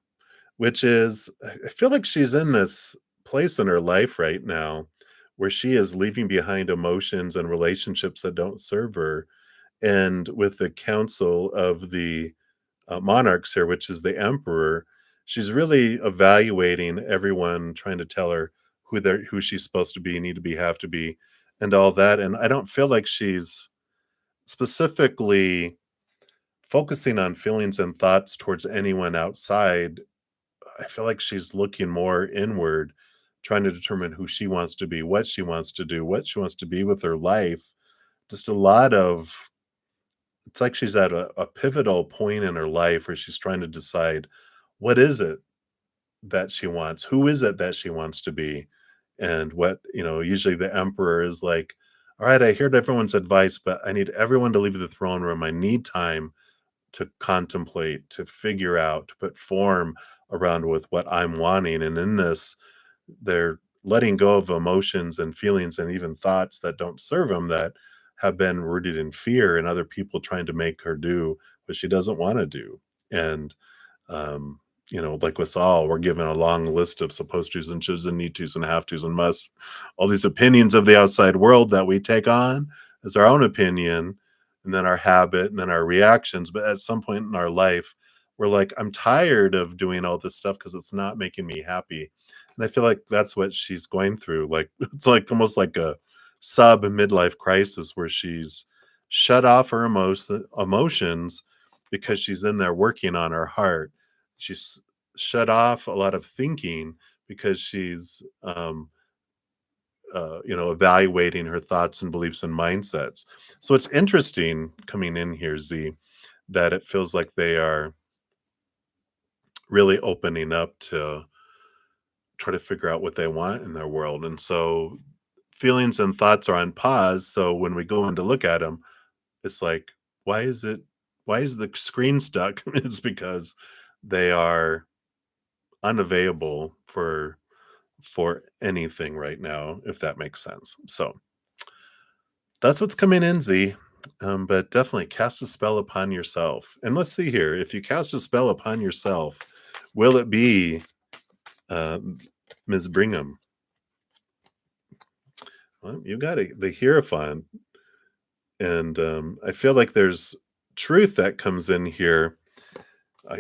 which is I feel like she's in this place in her life right now where she is leaving behind emotions and relationships that don't serve her, and with the council of the monarchs here, which is the emperor, she's really evaluating everyone, trying to tell her who she's supposed to be, need to be, have to be, and all that. And I don't feel like she's specifically focusing on feelings and thoughts towards anyone outside. I feel like she's looking more inward, trying to determine who she wants to be, what she wants to do, what she wants to be with her life. Just a lot of it's like she's at a pivotal point in her life where she's trying to decide what is it that she wants? Who is it that she wants to be? And usually the emperor is like, all right, I heard everyone's advice, but I need everyone to leave the throne room. I need time to contemplate, to figure out, to put form around with what I'm wanting. And in this, they're letting go of emotions and feelings and even thoughts that don't serve them, that have been rooted in fear and other people trying to make her do what she doesn't want to do. And um, like with all, we're given a long list of supposed tos and shoulds and need tos and have tos and musts, all these opinions of the outside world that we take on as our own opinion, and then our habit, and then our reactions. But at some point in our life, we're like, I'm tired of doing all this stuff because it's not making me happy. And I feel like that's what she's going through. Like it's like almost like a sub midlife crisis where she's shut off her emotions because she's in there working on her heart. She's shut off a lot of thinking because she's evaluating her thoughts and beliefs and mindsets. So it's interesting coming in here, Z, that it feels like they are really opening up to try to figure out what they want in their world. And so feelings and thoughts are on pause. So when we go in to look at them, it's like, why is it why is the screen stuck? It's because they are unavailable for anything right now, if that makes sense. So that's what's coming in, Z. But definitely cast a spell upon yourself. And let's see here. If you cast a spell upon yourself, will it be uh, Ms. Brigham? Well, you got the Hierophant. And I feel like there's truth that comes in here,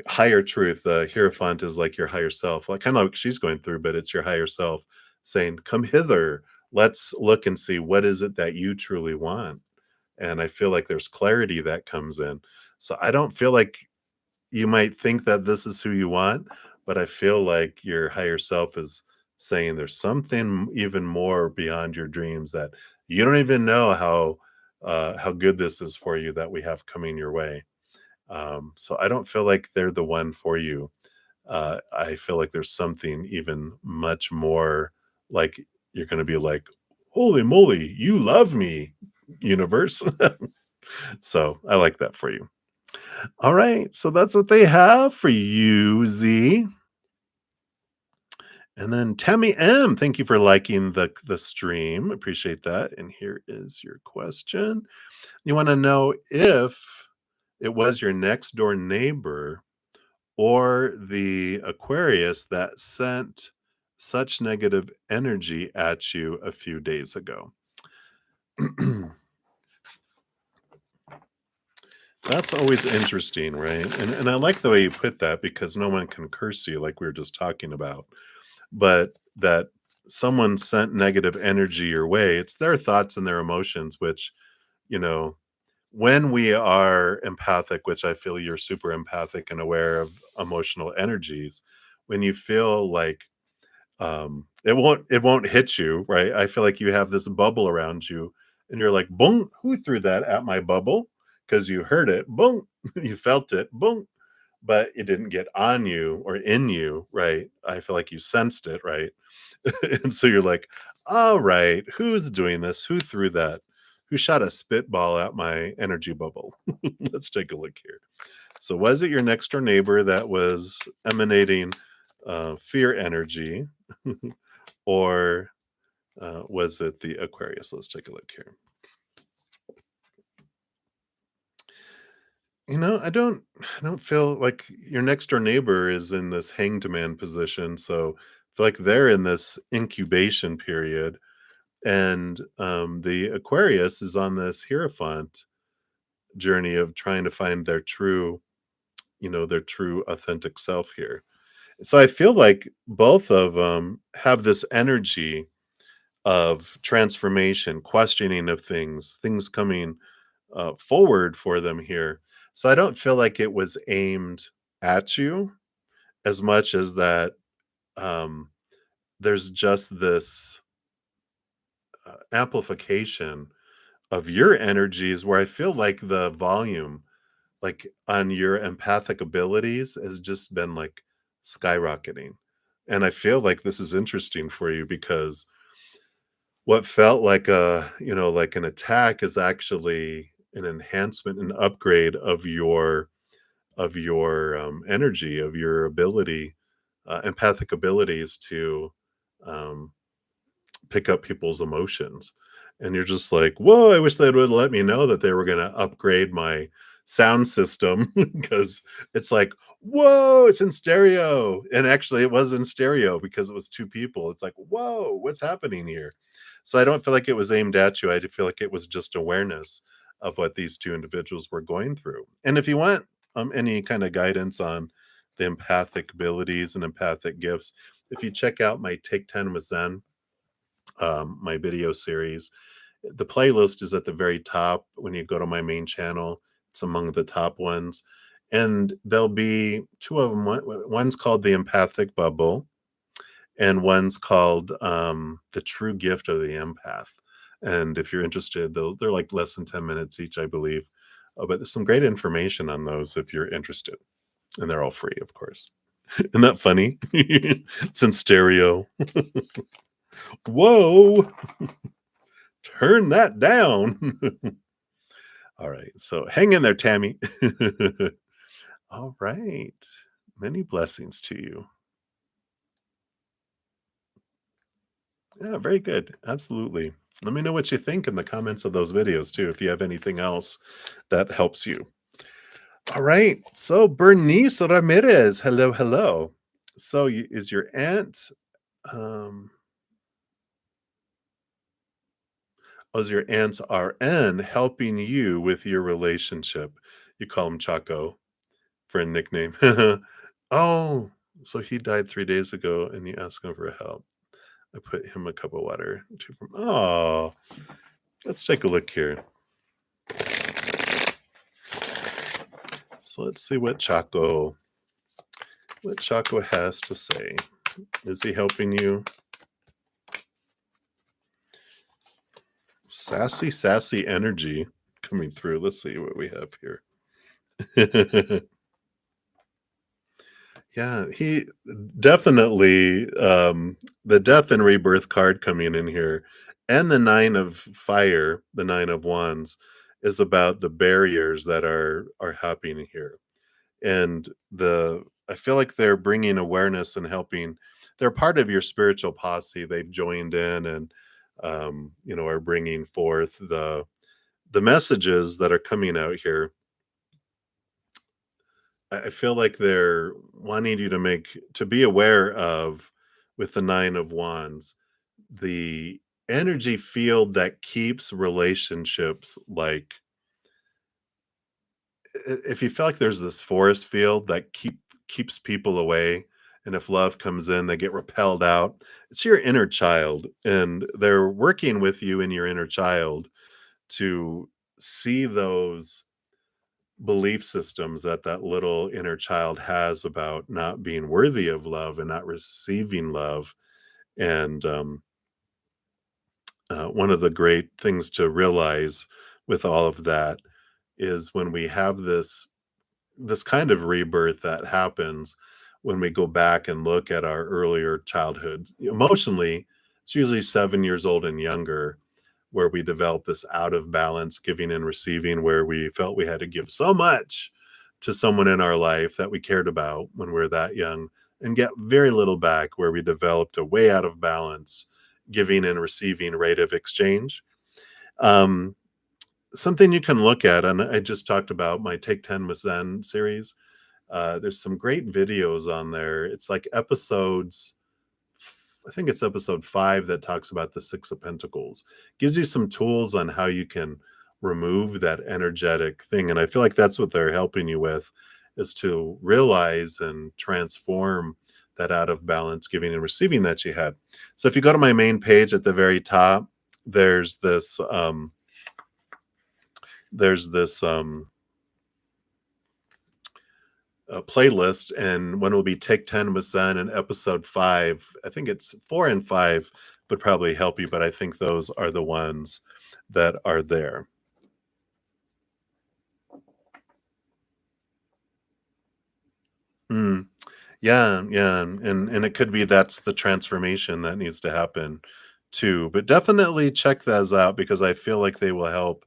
higher truth. The Hierophant is like your higher self, like kind of like she's going through, but it's your higher self saying, come hither. Let's look and see what is it that you truly want. And I feel like there's clarity that comes in. So I don't feel like you might think that this is who you want, but I feel like your higher self is saying there's something even more beyond your dreams that you don't even know how good this is for you that we have coming your way. So I don't feel like they're the one for you. I feel like there's something even much more like you're going to be like, holy moly, you love me, universe. So I like that for you. All right. So that's what they have for you, Z. And then Tammy M, thank you for liking the stream. Appreciate that. And here is your question. You want to know if it was your next door neighbor or the Aquarius that sent such negative energy at you a few days ago. That's always interesting, right? And I like the way you put that because no one can curse you like we were just talking about. But that someone sent negative energy your way, it's their thoughts and their emotions, which, you know, when we are empathic, which I feel you're super empathic and aware of emotional energies, when you feel like it won't hit you, right? I feel like you have this bubble around you and you're like, boom, who threw that at my bubble? Because you heard it, boom, you felt it, boom, but it didn't get on you or in you, right? I feel like you sensed it, right? And so you're like, all right, who's doing this? Who threw that? Who shot a spitball at my energy bubble? Let's take a look here. So, was it your next door neighbor that was emanating fear energy, or was it the Aquarius? Let's take a look here. I don't feel like your next door neighbor is in this hanged man position. So I feel like they're in this incubation period. And the Aquarius is on this Hierophant journey of trying to find their true authentic self here. So I feel like both of them have this energy of transformation, questioning of things coming forward for them here. So I don't feel like it was aimed at you as much as that there's just this amplification of your energies where I feel like the volume, like on your empathic abilities, has just been like skyrocketing. And I feel like this is interesting for you because what felt like like an attack is actually an enhancement, an upgrade of your energy, of your ability, empathic abilities to um, pick up people's emotions. And you're just like, whoa, I wish they would let me know that they were going to upgrade my sound system because it's like, whoa, it's in stereo. And actually, it was in stereo because it was two people. It's like, whoa, what's happening here? So I don't feel like it was aimed at you. I feel like it was just awareness of what these two individuals were going through. And if you want any kind of guidance on the empathic abilities and empathic gifts, if you check out my Take 10 with Zen, my video series. The playlist is at the very top when you go to my main channel. It's among the top ones. And there'll be two of them. One's called The Empathic Bubble, and one's called The True Gift of the Empath. And if you're interested, they're like less than 10 minutes each, I believe. But there's some great information on those if you're interested. And they're all free, of course. Isn't that funny? It's in stereo. Whoa! Turn that down. All right. So hang in there, Tammy. All right. Many blessings to you. Yeah, very good. Absolutely. Let me know what you think in the comments of those videos too, if you have anything else that helps you. All right. So Bernice Ramirez, hello, hello. So is your aunt um is your aunt's RN helping you with your relationship? You call him Chaco for a nickname. Oh, so he died 3 days ago and you ask him for help. I put him a cup of water. Oh, let's take a look here. So let's see what Chaco has to say. Is he helping you? Sassy energy coming through. Let's see what we have here. Yeah, he definitely, the death and rebirth card coming in here, and the 9 of fire, the 9 of wands, is about the barriers that are happening here. And I feel like they're bringing awareness and helping. They're part of your spiritual posse. They've joined in and, are bringing forth the messages that are coming out here. I feel like they're wanting you to be aware of, with the 9 of wands, the energy field that keeps relationships, like, if you feel like there's this forest field that keeps people away, and if love comes in, they get repelled out. It's your inner child, and they're working with you in your inner child to see those belief systems that that little inner child has about not being worthy of love and not receiving love. And one of the great things to realize with all of that is when we have this kind of rebirth that happens when we go back and look at our earlier childhood emotionally. It's usually 7 years old and younger, where we develop this out of balance giving and receiving, where we felt we had to give so much to someone in our life that we cared about when we are that young, and get very little back, where we developed a way out of balance giving and receiving rate of exchange. um, Something you can look at, and I just talked about my Take 10 with Zen series. There's some great videos on there. It's like I think it's episode 5 that talks about the 6 of Pentacles. Gives you some tools on how you can remove that energetic thing. And I feel like that's what they're helping you with, is to realize and transform that out of balance giving and receiving that you had. So if you go to my main page at the very top, there's this playlist, and one will be Take 10 with Zen, and episode 5, I think it's 4 and 5 would probably help you, but I think those are the ones that are there. Mm, yeah, yeah, and it could be that's the transformation that needs to happen too, but definitely check those out because I feel like they will help,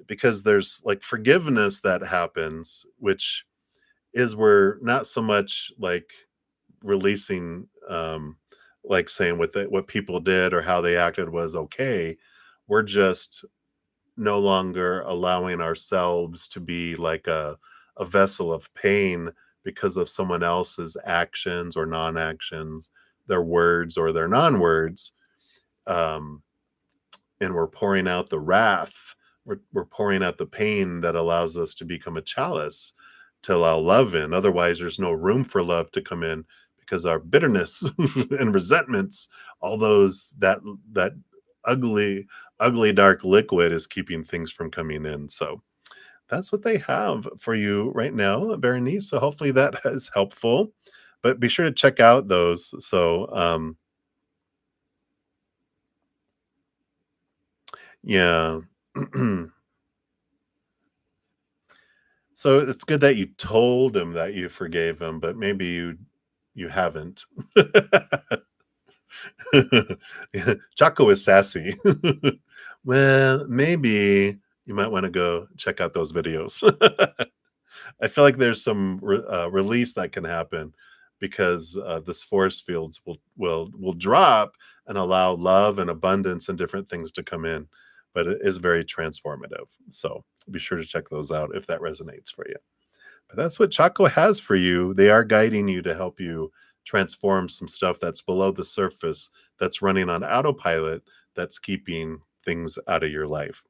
because there's, like, forgiveness that happens, which is we're not so much, like, releasing, like, saying what people did or how they acted was okay. We're just no longer allowing ourselves to be like a vessel of pain because of someone else's actions or non-actions, their words or their non-words. Um, and we're pouring out the wrath. We're pouring out the pain that allows us to become a chalice to allow love in. Otherwise, there's no room for love to come in, because our bitterness and resentments, all those that ugly, ugly dark liquid is keeping things from coming in. So that's what they have for you right now, Berenice. So hopefully that is helpful. But be sure to check out those. So yeah. So it's good that you told him that you forgave him, but maybe you haven't. Chaco is sassy. Well, maybe you might want to go check out those videos. I feel like there's some release that can happen, because this force fields will drop and allow love and abundance and different things to come in. But it is very transformative. So be sure to check those out if that resonates for you. But that's what Chaco has for you. They are guiding you to help you transform some stuff that's below the surface, that's running on autopilot, that's keeping things out of your life.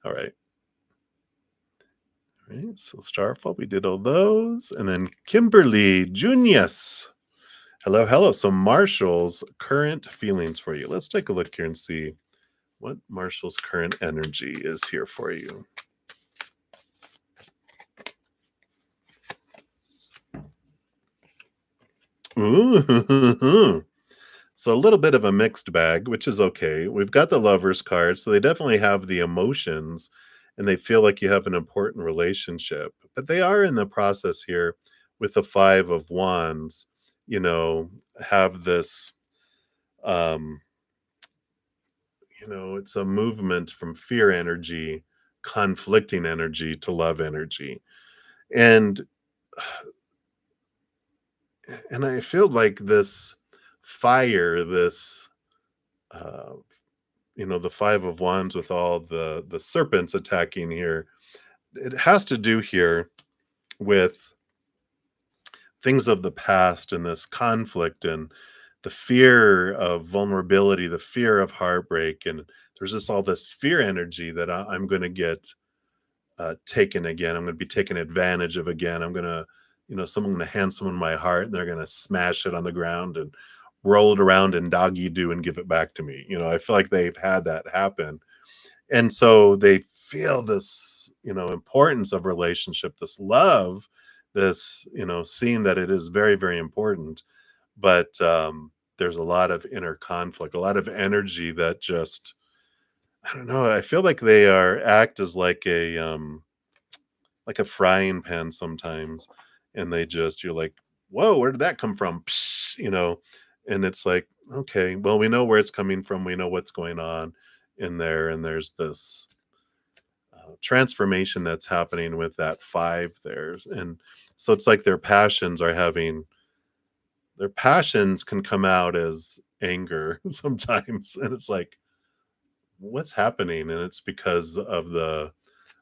All right. All right. So Starfall, we did all those. And then Kimberly Junius. Hello, hello. So Marshall's current feelings for you. Let's take a look here and see what Marshall's current energy is here for you. Ooh. So a little bit of a mixed bag, which is okay. We've got the lovers card, so they definitely have the emotions and they feel like you have an important relationship, but they are in the process here with the Five of Wands, have this, um, it's a movement from fear energy, conflicting energy to love energy. And and I feel like this fire, this uh, the Five of Wands with all the serpents attacking here, it has to do here with things of the past and this conflict and the fear of vulnerability, the fear of heartbreak, and there's just all this fear energy that I'm going to get taken again. I'm going to be taken advantage of again. I'm going to, someone going to hand someone my heart, and they're going to smash it on the ground and roll it around in doggy do and give it back to me. I feel like they've had that happen, and so they feel this, importance of relationship, this love, this, seeing that it is very, very important. But there's a lot of inner conflict, a lot of energy that just, I don't know. I feel like they are act as like a frying pan sometimes, and they just, you're like, whoa, where did that come from? Psh, and it's like, okay, well, we know where it's coming from. We know what's going on in there, and there's this transformation that's happening with that five there. And so it's like their passions can come out as anger sometimes. And it's like, what's happening? And it's because of the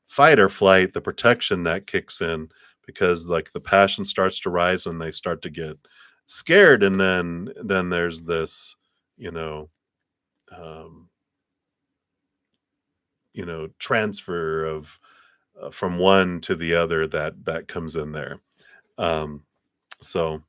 fight or flight, the protection that kicks in, because like the passion starts to rise when they start to get scared. And then there's this, you know, um, transfer of from one to the other that comes in there. Um, so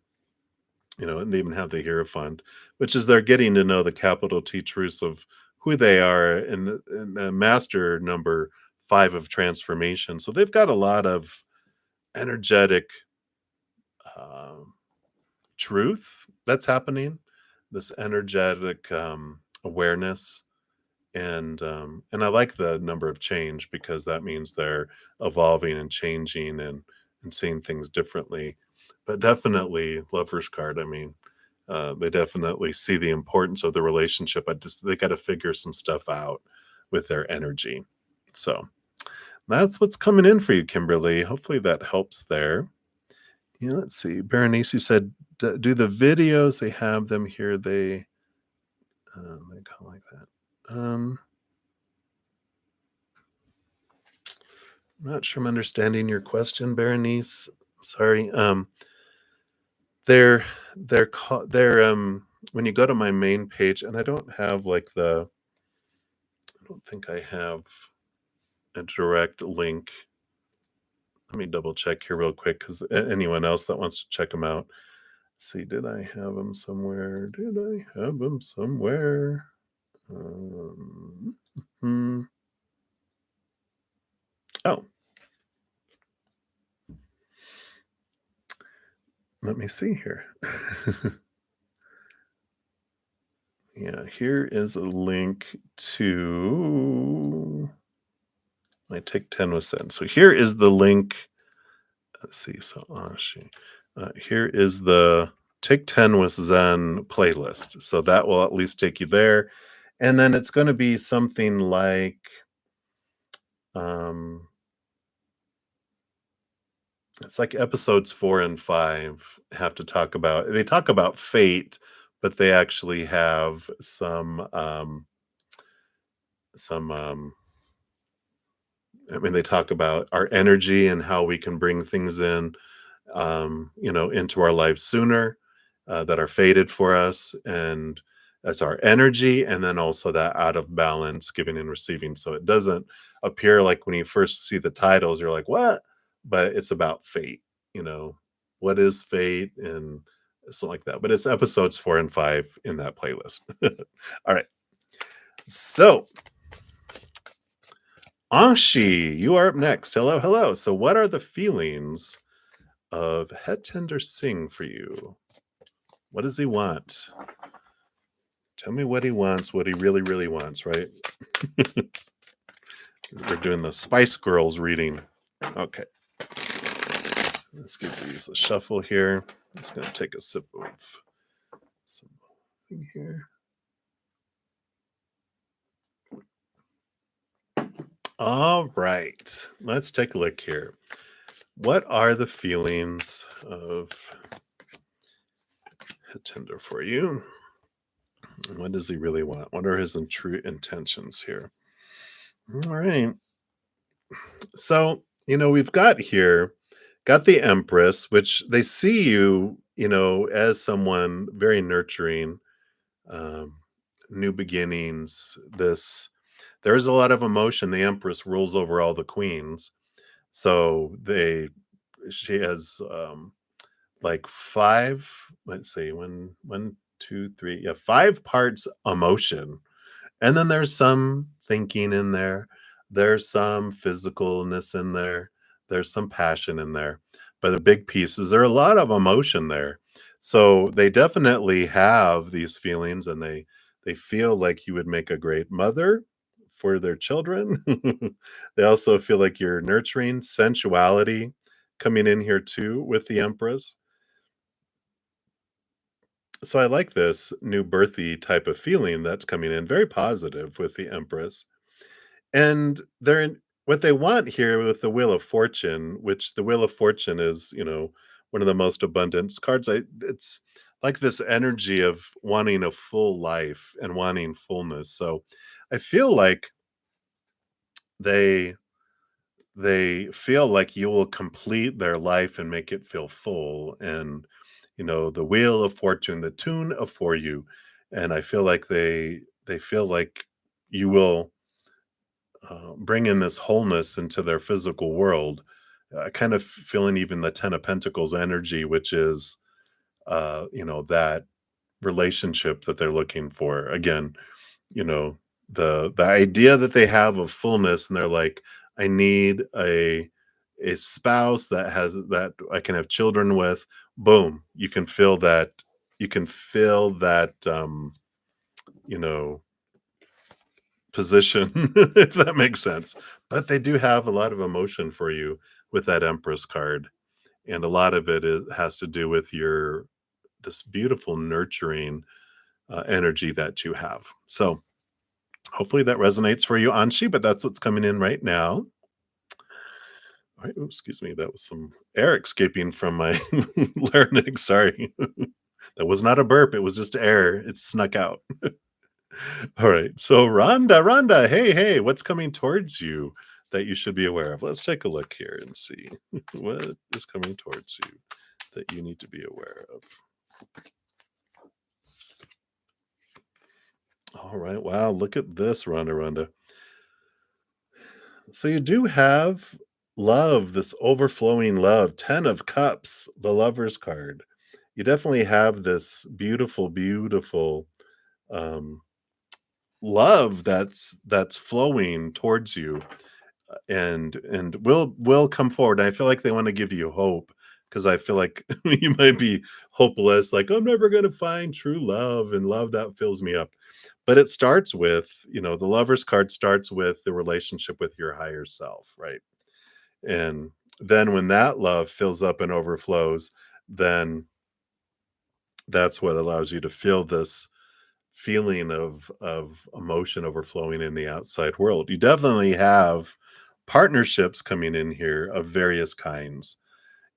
and they even have the Hierophant, which is they're getting to know the capital T truths of who they are in the master number five of transformation. So they've got a lot of energetic um, truth that's happening, this energetic awareness. And I like the number of change because that means they're evolving and changing and seeing things differently. But definitely Lover's card, I mean, they definitely see the importance of the relationship. They got to figure some stuff out with their energy. So that's what's coming in for you, Kimberly. Hopefully that helps there. Yeah, let's see. Berenice, you said, do the videos, they have them here, they go like that. I'm not sure I'm understanding your question, Berenice. Sorry. They're when you go to my main page, and I don't have I don't think I have a direct link. Let me double check here real quick because anyone else that wants to check them out. See, did I have them somewhere? Did I have them somewhere? Hmm. Oh, let me see here. Yeah, here is a link to my Take 10 with Zen. So here is the link. Let's see. So here is the Take 10 with Zen playlist. So that will at least take you there. And then it's going to be something like um it's like episodes 4 and 5 they talk about fate, but they actually have some I mean, they talk about our energy and how we can bring things in, into our lives sooner that are fated for us. And that's our energy. And then also that out of balance, giving and receiving. So it doesn't appear like when you first see the titles, you're like, what? But it's about fate, you know, what is fate and something like that. But it's episodes 4 and 5 in that playlist. All right. So Anshi, you are up next. Hello, hello. So, what are the feelings of Het Tender Singh for you? What does he want? Tell me what he wants, what he really, really wants, right? We're doing the Spice Girls reading. Okay. Let's give these a shuffle here. I'm just going to take a sip of some thing here. All right, let's take a look here. What are the feelings of a tender for you? What does he really want? What are his true intentions here? All right. So, we've got the Empress, which they see you, as someone very nurturing, um, new beginnings. There is a lot of emotion. The Empress rules over all the queens. So she has like five, let's see, one, two, three, yeah, five parts emotion. And then there's some thinking in there. There's some physicalness in there. There's some passion in there. But the big piece is there are a lot of emotion there. So they definitely have these feelings and they feel like you would make a great mother for their children. They also feel like you're nurturing sensuality coming in here too with the Empress. So I like this new birthy type of feeling that's coming in, very positive with the Empress. And what they want here with the Wheel of Fortune, which the Wheel of Fortune is, one of the most abundant cards. It's like this energy of wanting a full life and wanting fullness. So I feel like they they feel like you will complete their life and make it feel full. And the Wheel of Fortune, the tune of for you, and I feel like they feel like you will bring in this wholeness into their physical world. Kind of feeling even the Ten of Pentacles energy, which is that relationship that they're looking for. Again, you know, the idea that they have of fullness, and they're like, I need a spouse that I can have children with. Boom, you can feel that you know position, if that makes sense. But they do have a lot of emotion for you with that Empress card, and a lot of has to do with your this beautiful nurturing energy that you have. So hopefully that resonates for you, Anshi. But that's what's coming in right now. All right, oops, excuse me. That was some air escaping from my larynx. Sorry. That was not a burp. It was just air. It snuck out. All right. So Rhonda, hey, hey, what's coming towards you that you should be aware of? Let's take a look here and see what is coming towards you that you need to be aware of. All right. Wow. Look at this, Rhonda. So you do have love, this overflowing love, 10 of cups, the lover's card. You definitely have this beautiful, beautiful um, love that's flowing towards you, and will come forward. And I feel like they want to give you hope because I feel like you might be hopeless, like I'm never going to find true love and love that fills me up. But it starts with, the lover's card starts with the relationship with your higher self, right? And then when that love fills up and overflows, then that's what allows you to feel this feeling of emotion overflowing in the outside world. You definitely have partnerships coming in here of various kinds.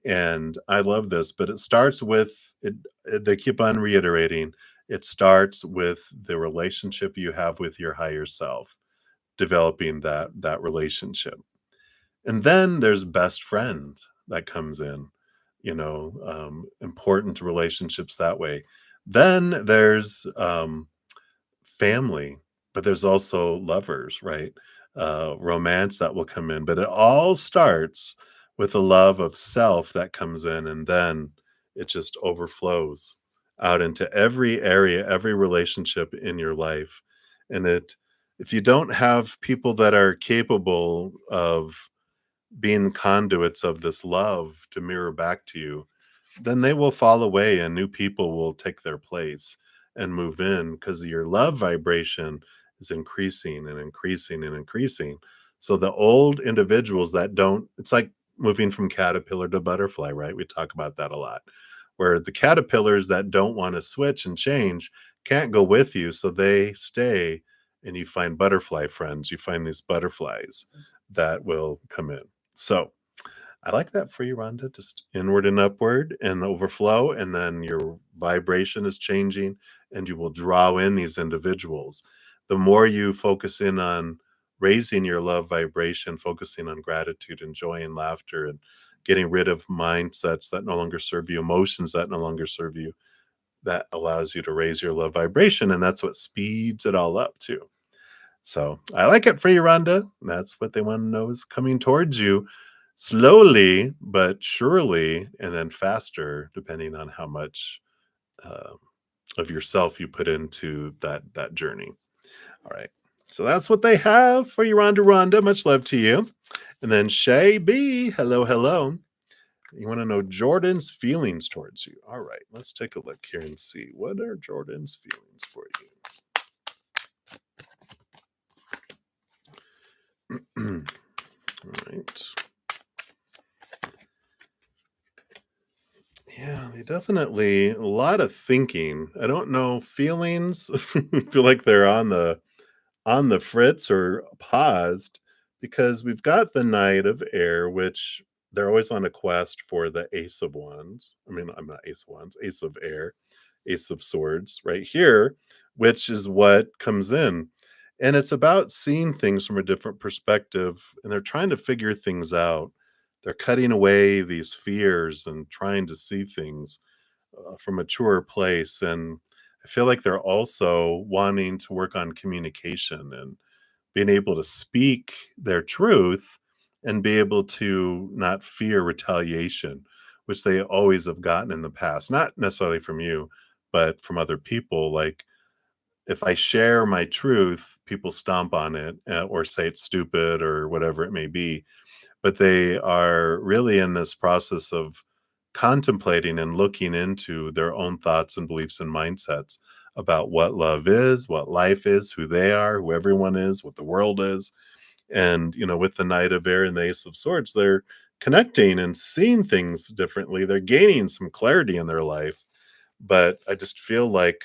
And I love this, but it starts with they keep on reiterating, it starts with the relationship you have with your higher self, developing that relationship. And then there's best friend that comes in, important relationships that way. Then there's family, but there's also lovers, right? Romance that will come in, but it all starts with a love of self that comes in, and then it just overflows out into every area, every relationship in your life. And if you don't have people that are capable of being conduits of this love to mirror back to you, then they will fall away and new people will take their place and move in because your love vibration is increasing and increasing and increasing. So the old individuals that don't, it's like moving from caterpillar to butterfly, right? We talk about that a lot. Where the caterpillars that don't want to switch and change can't go with you, so they stay, and you find butterfly friends. You find these butterflies that will come in. So I like that for you, Rhonda. Just inward and upward and overflow, and then your vibration is changing, and you will draw in these individuals. The more you focus in on raising your love vibration, focusing on gratitude and joy and laughter, and getting rid of mindsets that no longer serve you, emotions that no longer serve you, that allows you to raise your love vibration. And that's what speeds it all up, too. So I like it for you, Rhonda. That's what they want to know is coming towards you slowly but surely, and then faster, depending on how much um, of yourself you put into that journey. All right. So that's what they have for you, Rhonda. Rhonda, much love to you. And then Shay B, hello, hello. You want to know Jordan's feelings towards you. All right, let's take a look here and see what are Jordan's feelings for you. All right. Yeah, they definitely a lot of thinking. I don't know, feelings feel like they're on the fritz or paused because we've got the Knight of Air, which they're always on a quest for the Ace of Wands. I mean, I'm not Ace of Wands, Ace of Air, Ace of Swords right here, which is what comes in. And it's about seeing things from a different perspective, and they're trying to figure things out. They're cutting away these fears and trying to see things from a truer place. And I feel like they're also wanting to work on communication and being able to speak their truth and be able to not fear retaliation, which they always have gotten in the past, not necessarily from you, but from other people. Like, if I share my truth, people stomp on it or say it's stupid or whatever it may be, but they are really in this process of contemplating and looking into their own thoughts and beliefs and mindsets about what love is, what life is, who they are, who everyone is, what the world is. And, with the Knight of Air and the Ace of Swords, they're connecting and seeing things differently. They're gaining some clarity in their life. But I just feel like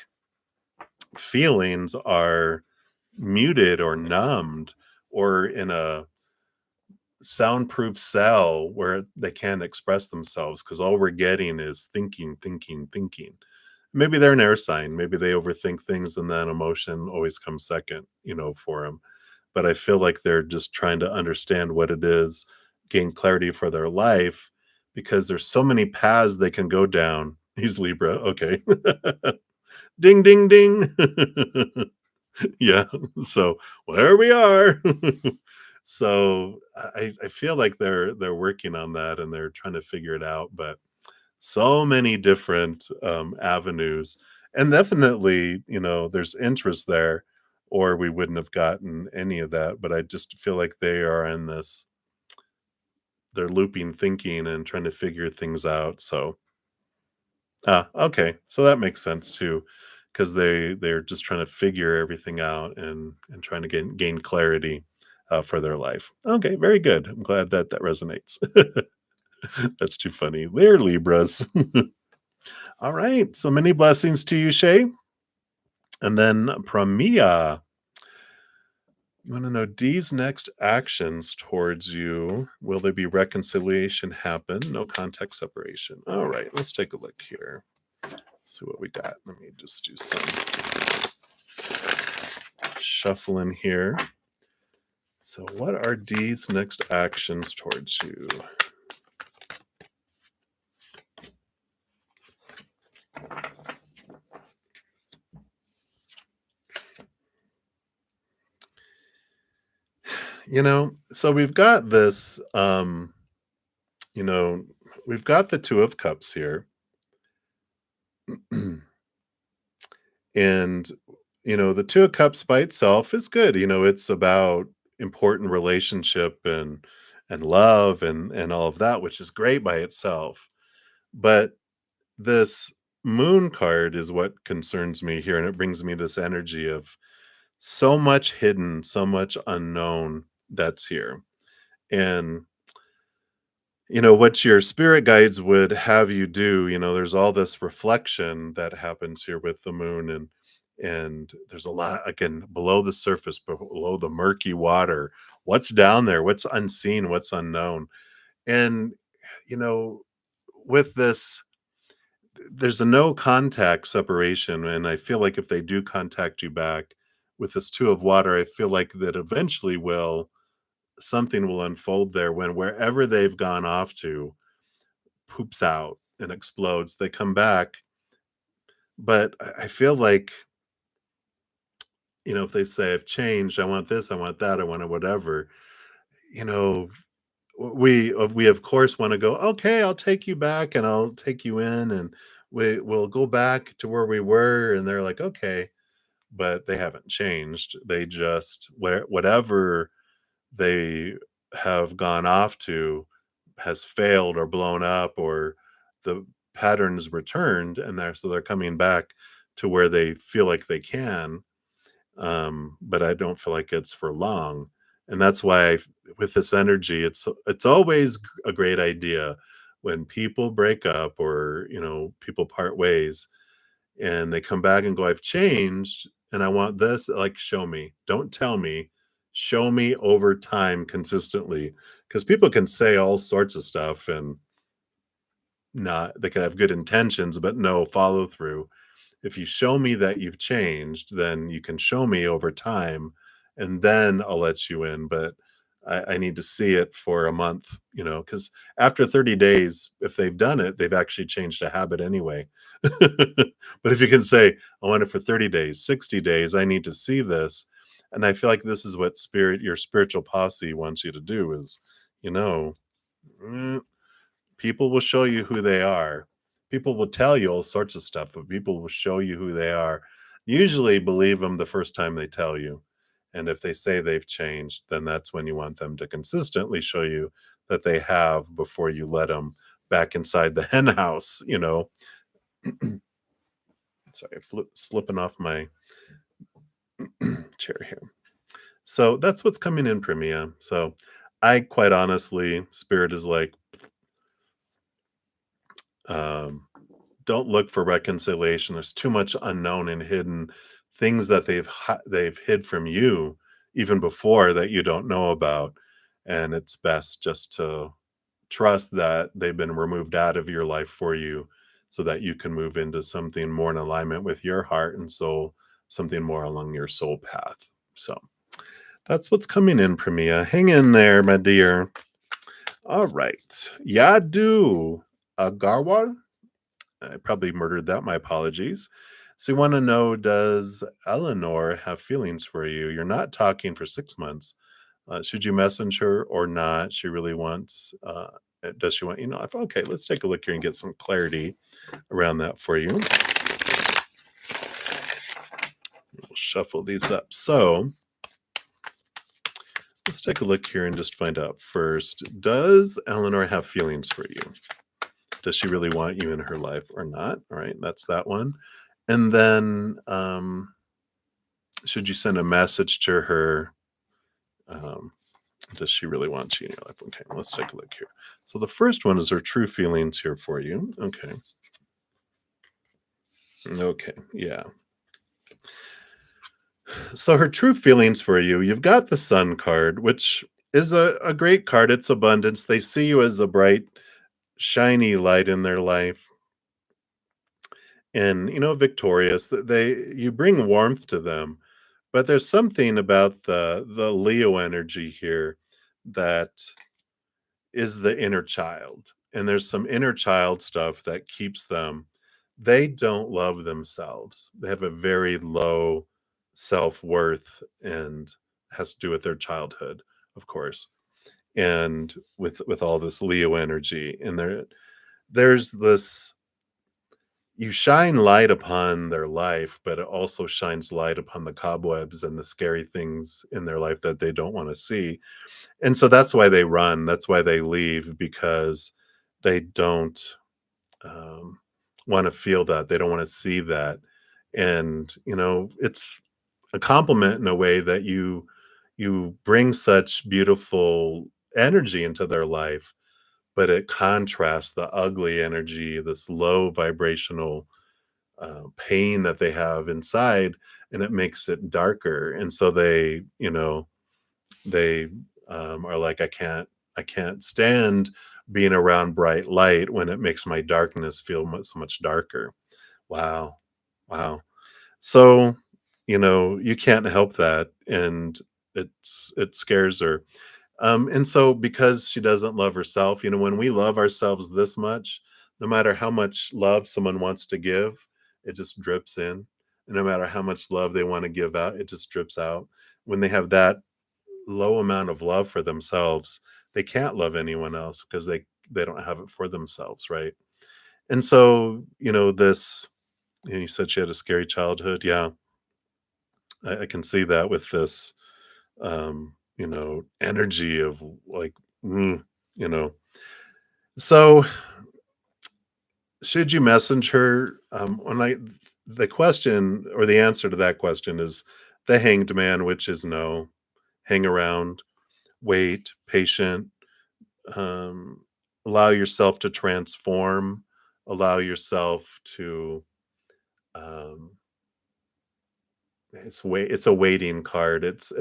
feelings are muted or numbed or in a soundproof cell where they can't express themselves because all we're getting is thinking, thinking, thinking. Maybe they're an air sign. Maybe they overthink things and then emotion always comes second, for them. But I feel like they're just trying to understand what it is, gain clarity for their life because there's so many paths they can go down. He's Libra. Okay. Ding, ding, ding. Yeah. So where we are. So I feel like they're working on that and they're trying to figure it out, but so many different avenues. And definitely, there's interest there, or we wouldn't have gotten any of that. But I just feel like they are in this, they're looping thinking and trying to figure things out. So okay. So that makes sense too, because they're just trying to figure everything out and trying to gain clarity for their life. Okay, very good. I'm glad that that resonates. That's too funny. They're Libras. All right. So many blessings to you, Shay. And then Pramia, you want to know D's next actions towards you. Will there be reconciliation happen? No contact separation. All right. Let's take a look here. See what we got. Let me just do some shuffling here. So, what are D's next actions towards you? So we've got this, you know, we've got the Two of Cups here. And, the Two of Cups by itself is good. It's about important relationship and love and all of that, which is great by itself. But this moon card is what concerns me here, and it brings me this energy of so much hidden, so much unknown that's here. And what your spirit guides would have you do, there's all this reflection that happens here with the moon, and there's a lot again below the surface, below the murky water. What's down there? What's unseen? What's unknown? And you know, with this, there's a no contact separation, and I feel like if they do contact you back with this two of water, I feel like that eventually will something will unfold there when wherever they've gone off to poops out and explodes. They come back, but I feel like, if they say, "I've changed, I want this, I want that, I want a whatever," you know, we of course wanna go, "Okay, I'll take you back and I'll take you in, and we'll go back to where we were," and they're like, "Okay," but they haven't changed. They just whatever they have gone off to has failed or blown up, or the patterns returned, and they're coming back to where they feel like they can, but I don't feel like it's for long. And that's why with this energy, it's always a great idea when people break up, or people part ways, and they come back and go, "I've changed and I want this," like, show me. Don't tell me. Show me over time consistently, because people can say all sorts of stuff and not they can have good intentions, but no follow through. If you show me that you've changed, then you can show me over time, and then I'll let you in. But I need to see it for a month, because after 30 days, if they've done it, they've actually changed a habit anyway. But if you can say, I want it for 30 days, 60 days, I need to see this. And I feel like this is what your spiritual posse wants you to do is, you know, mm, people will show you who they are. People will tell you all sorts of stuff, but people will show you who they are. Usually believe them the first time they tell you. And if they say they've changed, then that's when you want them to consistently show you that they have before you let them back inside the hen house. Sorry, slipping off my chair here. So that's what's coming in for Mia. So I quite honestly, Spirit is like, um, don't look for reconciliation. There's too much unknown and hidden things that they've hid from you even before that you don't know about, and it's best just to trust that they've been removed out of your life for you, so that you can move into something more in alignment with your heart and soul, something more along your soul path. So that's what's coming in, Premia. Hang in there, my dear. All right. Yadu Agarwal. I probably murdered that. My apologies. So you want to know, does Eleanor have feelings for you? You're not talking for 6 months. Should you message her or not? She really wants. Does she want? Okay. Let's take a look here and get some clarity around that for you. We'll shuffle these up. So let's take a look here and just find out first. Does Eleanor have feelings for you? Does she really want you in her life or not? All right, that's that one. And then, should you send a message to her? Um, does she really want you in your life? Okay, let's take a look here. So the first one is her true feelings here for you. Okay. Okay, yeah. So her true feelings for you, you've got the Sun card, which is a great card. It's abundance. They see you as a bright, shiny light in their life, and victorious. You bring warmth to them, but there's something about the Leo energy here that is the inner child, and there's some inner child stuff that keeps them. They don't love themselves. They have a very low self-worth, and has to do with their childhood, of course, and with all this Leo energy, and there's this, you shine light upon their life, but it also shines light upon the cobwebs and the scary things in their life that they don't want to see. And so that's why they run. That's why they leave, because they don't um, want to feel that. They don't want to see that. And it's a compliment in a way that you bring such beautiful energy into their life, but it contrasts the ugly energy, this low vibrational pain that they have inside, and it makes it darker. And so they, they are like, I can't stand being around bright light when it makes my darkness feel so much darker. Wow, wow. So, you can't help that, and it scares her. And so because she doesn't love herself, when we love ourselves this much, no matter how much love someone wants to give, it just drips in. And no matter how much love they want to give out, it just drips out. When they have that low amount of love for themselves, they can't love anyone else because they don't have it for themselves, right? And so, this, you said she had a scary childhood. Yeah, I can see that with this, energy of like, mm, you know. So, should you message her? The question or the answer to that question is the hanged man, which is no. Hang around, wait, patient, um, allow yourself to transform, allow yourself to, um, it's a waiting card. It's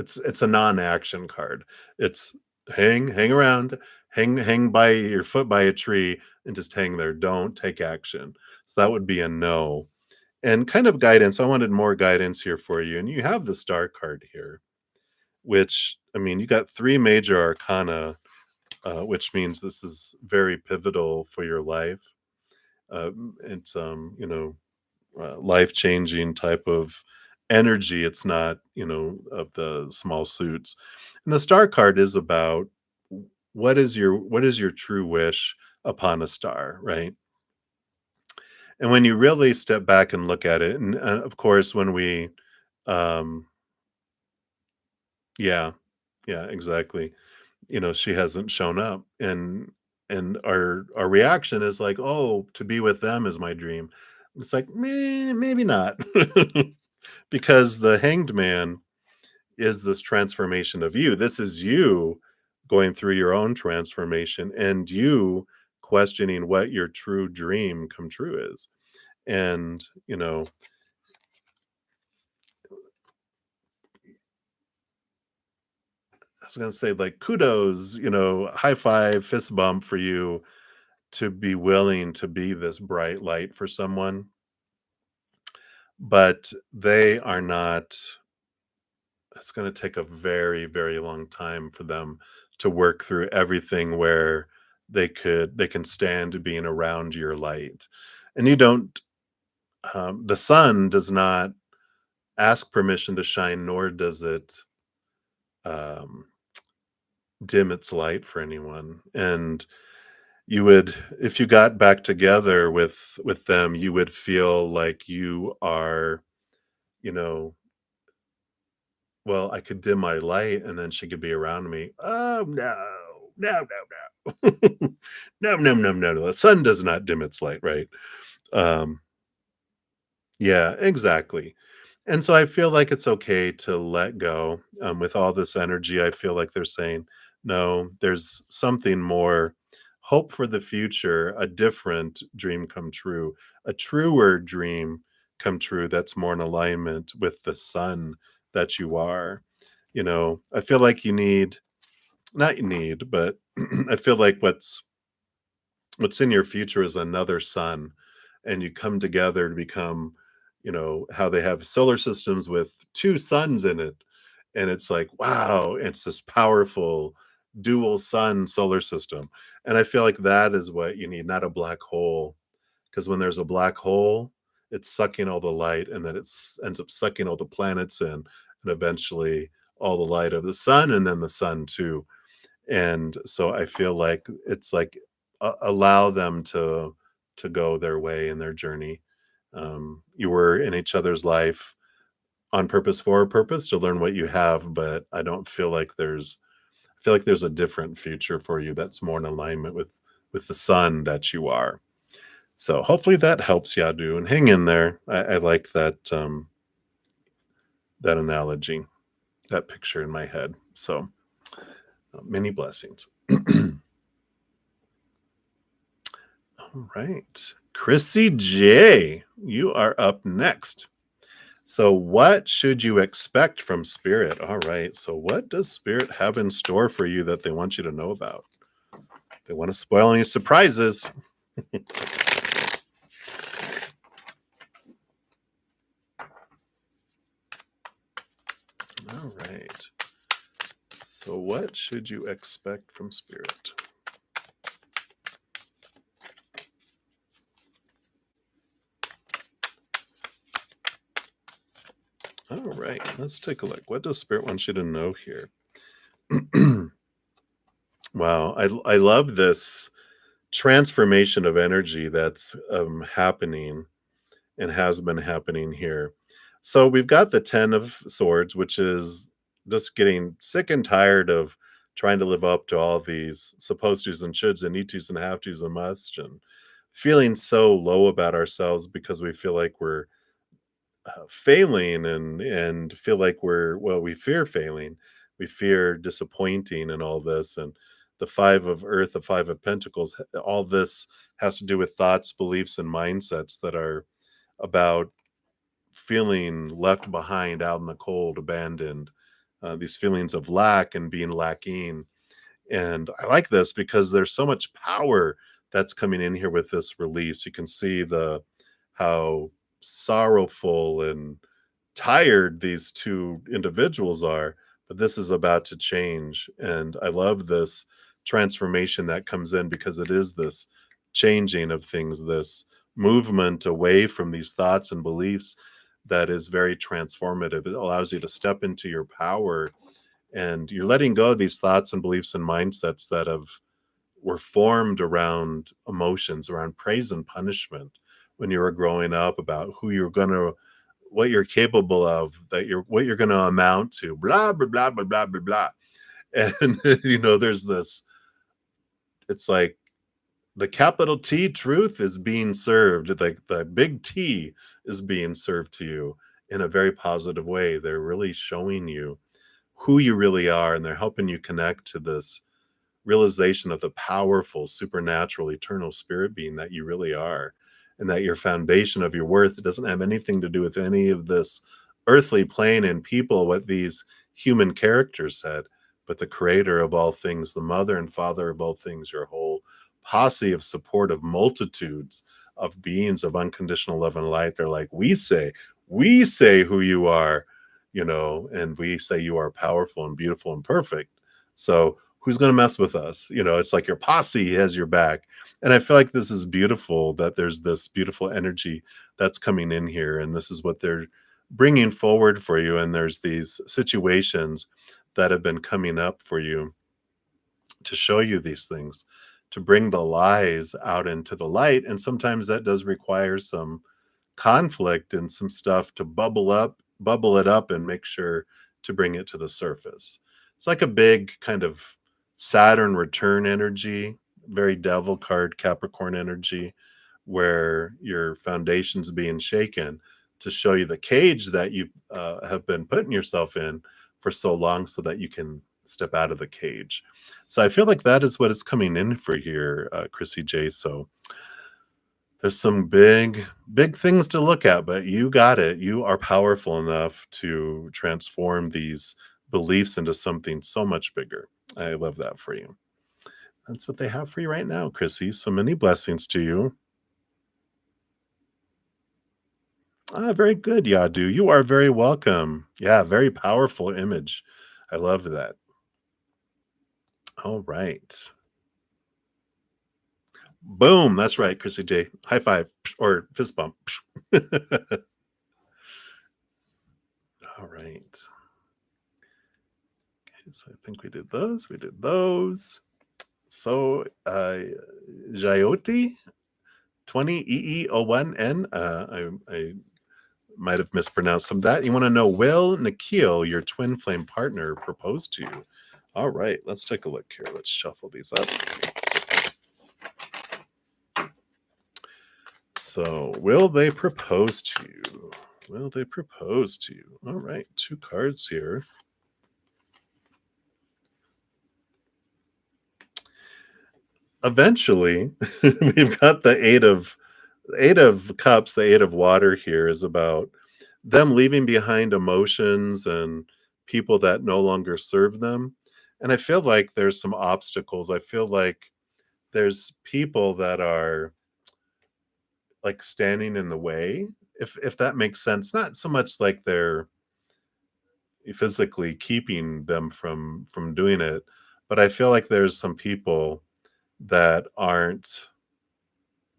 a non-action card. It's hang around, hang by your foot by a tree and just hang there. Don't take action. So that would be a no. And kind of guidance. I wanted more guidance here for you. And you have the star card here, which, I mean, you got three major arcana, which means this is very pivotal for your life. It's life changing type of energy. It's not, of the small suits. And the star card is about what is your true wish upon a star, right? And when you really step back and look at it, and of course, when we, um, yeah, yeah, exactly. She hasn't shown up, and our reaction is like, oh, to be with them is my dream. It's like, maybe not. Because the hanged man is this transformation of you. This is you going through your own transformation and you questioning what your true dream come true is. And, I was going to say, like, kudos, high five, fist bump for you to be willing to be this bright light for someone, but they are not. It's going to take a very, very long time for them to work through everything where they can stand being around your light. And you don't, the sun does not ask permission to shine, nor does it, um, dim its light for anyone. And you would, if you got back together with them, you would feel like you are, you know, well, I could dim my light and then she could be around me. Oh, no. No, no, no. No, no, no, no, no. The sun does not dim its light, right? Um, yeah, exactly. And so I feel like it's okay to let go. With all this energy, I feel like they're saying, no, there's something more. Hope for the future, a different dream come true, a truer dream come true that's more in alignment with the sun that you are. I feel like you need, not you need, but I feel like what's in your future is another sun, and you come together to become, how they have solar systems with two suns in it, and it's like, wow, it's this powerful dual sun solar system. And I feel like that is what you need, not a black hole, because when there's a black hole, it's sucking all the light, and then ends up sucking all the planets in, and eventually all the light of the sun, and then the sun too. And so I feel like it's like, allow them to go their way in their journey. You were in each other's life on purpose for a purpose to learn what you have, but I don't feel like I feel like there's a different future for you that's more in alignment with the sun that you are. So hopefully that helps, Yadu, and hang in there. I like that analogy, that picture in my head. So many blessings. All right. Chrissy J, you are up next. So, what should you expect from Spirit? All right. So, what does Spirit have in store for you that they want you to know about? They want to spoil any surprises. All right. So, what should you expect from Spirit? All right. Let's take a look. What does Spirit want you to know here? Wow. I love this transformation of energy that's happening and has been happening here. So we've got the 10 of swords, which is just getting sick and tired of trying to live up to all these supposed tos and shoulds and need tos and have tos and musts, and feeling so low about ourselves because we feel like we're failing, and feel like we fear failing, we fear disappointing and all this. And the 5 of earth, the 5 of pentacles, all this has to do with thoughts, beliefs, and mindsets that are about feeling left behind, out in the cold, abandoned, these feelings of lack and being lacking. And I like this because there's so much power that's coming in here with this release. You can see the how sorrowful and tired these two individuals are, but this is about to change. And I love this transformation that comes in because it is this changing of things, this movement away from these thoughts and beliefs that is very transformative. It allows you to step into your power, and you're letting go of these thoughts and beliefs and mindsets that have were formed around emotions, around praise and punishment when you were growing up, about who you're going to, what you're capable of, that you're what you're going to amount to, blah blah blah blah blah blah blah. And there's this, it's like the capital T truth is being served, like the big T is being served to you in a very positive way. They're really showing you who you really are, and they're helping you connect to this realization of the powerful, supernatural, eternal spirit being that you really are, and that your foundation of your worth doesn't have anything to do with any of this earthly plane and people, what these human characters said, but the creator of all things, the mother and father of all things, your whole posse of support of multitudes of beings of unconditional love and light. They're like, we say who you are, and we say you are powerful and beautiful and perfect. So who's going to mess with us? It's like your posse has your back. And I feel like this is beautiful, that there's this beautiful energy that's coming in here, and this is what they're bringing forward for you. And there's these situations that have been coming up for you to show you these things, to bring the lies out into the light. And sometimes that does require some conflict and some stuff to bubble it up and make sure to bring it to the surface. It's like a big kind of Saturn return energy, very devil card Capricorn energy, where your foundation's being shaken to show you the cage that you have been putting yourself in for so long, so that you can step out of the cage. So I feel like that is what is coming in for here, Chrissy J. So there's some big things to look at, but you got it. You are powerful enough to transform these beliefs into something so much bigger. I love that for you. That's what they have for you right now, Chrissy. So many blessings to you. Very good, Yadu. You are very welcome. Yeah, very powerful image. I love that. All right. Boom. That's right, Chrissy J. High five or fist bump. All right. Okay, so I think we did those. We did those. So, Jayoti 20 EE01N. I might have mispronounced some of that. You want to know, will Nikhil, your twin flame partner, propose to you? All right, let's take a look here. Let's shuffle these up. So, will they propose to you? Will they propose to you? All right, 2 cards here. eventually, we've got the 8 of cups, the 8 of water here is about them leaving behind emotions and people that no longer serve them, and I feel like there's some obstacles. I feel like there's people that are, like, standing in the way, if that makes sense. Not so much like they're physically keeping them from doing it, but I feel like there's some people that aren't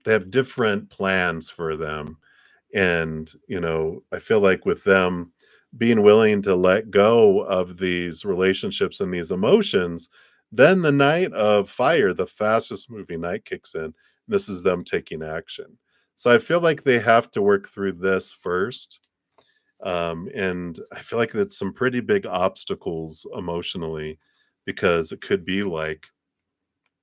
they have different plans for them. And, I feel like with them being willing to let go of these relationships and these emotions, then the night of fire, the fastest moving night kicks in. This is them taking action. So I feel like they have to work through this first. And I feel like that's some pretty big obstacles emotionally because it could be like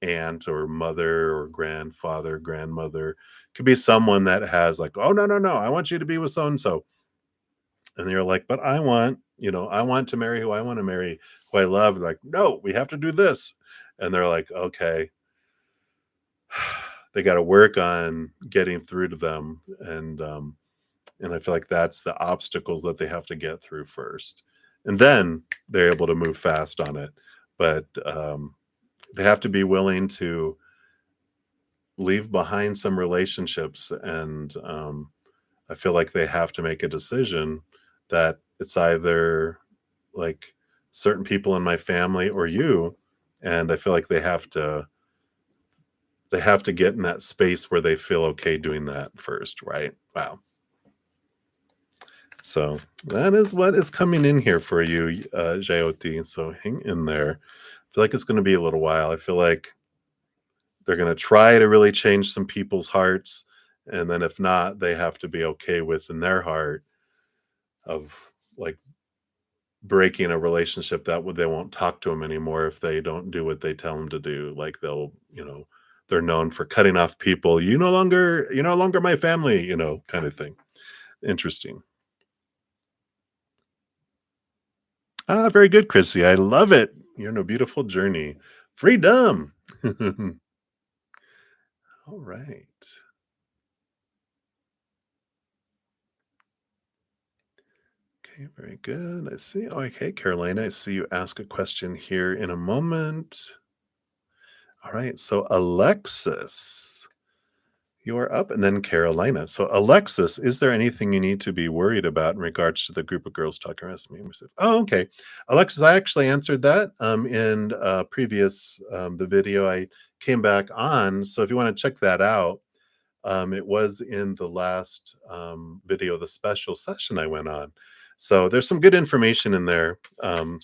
aunt or mother or grandfather, grandmother. Could be someone that has like, "Oh, no, no, no, I want you to be with so and so." And you're like, "But I want to marry who I want to marry, who I love." Like, "No, we have to do this." And they're like, "Okay." They got to work on getting through to them, and I feel like that's the obstacles that they have to get through first, and then they're able to move fast on it. But they have to be willing to leave behind some relationships, and I feel like they have to make a decision that it's either like certain people in my family or you, and I feel like they have to get in that space where they feel okay doing that first, right? Wow. So that is what is coming in here for you, JOT. So hang in there. I feel like it's going to be a little while. I feel like they're gonna try to really change some people's hearts, and then if not, they have to be okay with in their heart of, like, breaking a relationship that would they won't talk to them anymore if they don't do what they tell them to do, like, they're known for cutting off people, "You're no longer my family," kinda thing. Interesting. Ah, very good, Chrissy, I love it. You're on a beautiful journey. Freedom. Alright. Okay, very good. I see. Oh, okay, Carolina, I see you ask a question here in a moment. All right, so Alexis, you are up, and then Carolina. So, Alexis, is there anything you need to be worried about in regards to the group of girls talking about me? Oh, okay. Alexis, I actually answered that in previous the video I came back on. So, if you want to check that out, it was in the last video, the special session I went on. So there's some good information in there. Um,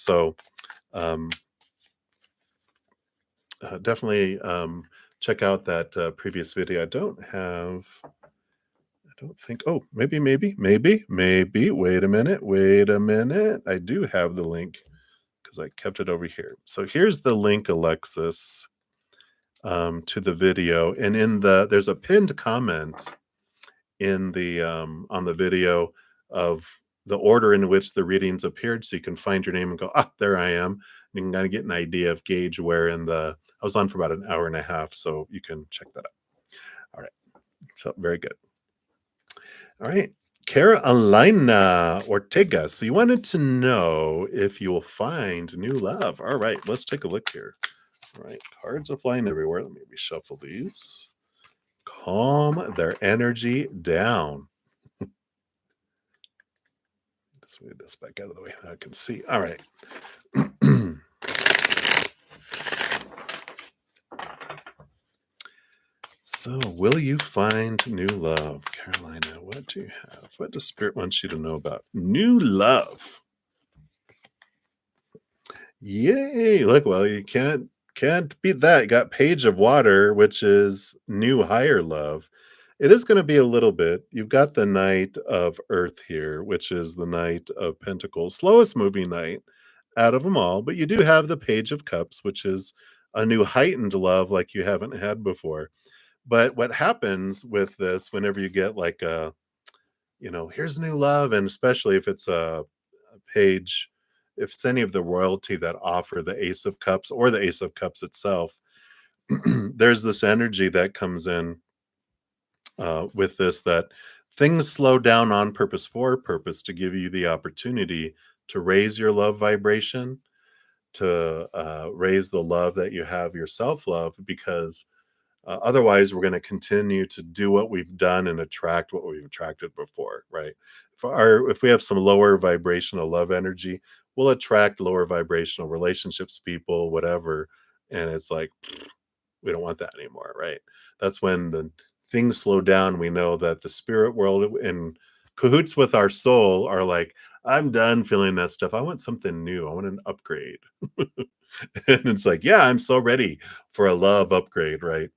definitely check out that previous video. I don't think, oh, maybe. Wait a minute. I do have the link because I kept it over here. So here's the link, Alexis, to the video. And there's a pinned comment in the on the video of the order in which the readings appeared, so you can find your name and go, ah, there I am. You can kind of get an idea of gauge where in the I was on for about an hour and a half, so you can check that out. All right, so very good. All right, Carolina Ortega. So you wanted to know if you will find new love. All right, let's take a look here. All right, cards are flying everywhere. Let me reshuffle these. Calm their energy down. Let's move this back out of the way that I can see. All right. So, will you find new love? Carolina, what do you have? What does Spirit want you to know about new love? Yay! Look, well, you can't beat that. You got Page of Water, which is new higher love. It is going to be a little bit. You've got the Knight of Earth here, which is the Knight of Pentacles, slowest moving knight out of them all. But you do have the Page of Cups, which is a new heightened love like you haven't had before. But what happens with this, whenever you get like here's new love, and especially if it's a page, if it's any of the royalty that offer the Ace of Cups or the Ace of Cups itself, there's this energy that comes in with this, that things slow down on purpose, for a purpose, to give you the opportunity to raise your love vibration, to raise the love that you have, your self love, because otherwise we're going to continue to do what we've done and attract what we've attracted before, right? If we have some lower vibrational love energy, we'll attract lower vibrational relationships, people, whatever. And it's like, we don't want that anymore, right? That's when the things slow down. We know that the spirit world in cahoots with our soul are like, I'm done feeling that stuff. I want something new. I want an upgrade. And it's like, yeah, I'm so ready for a love upgrade, right?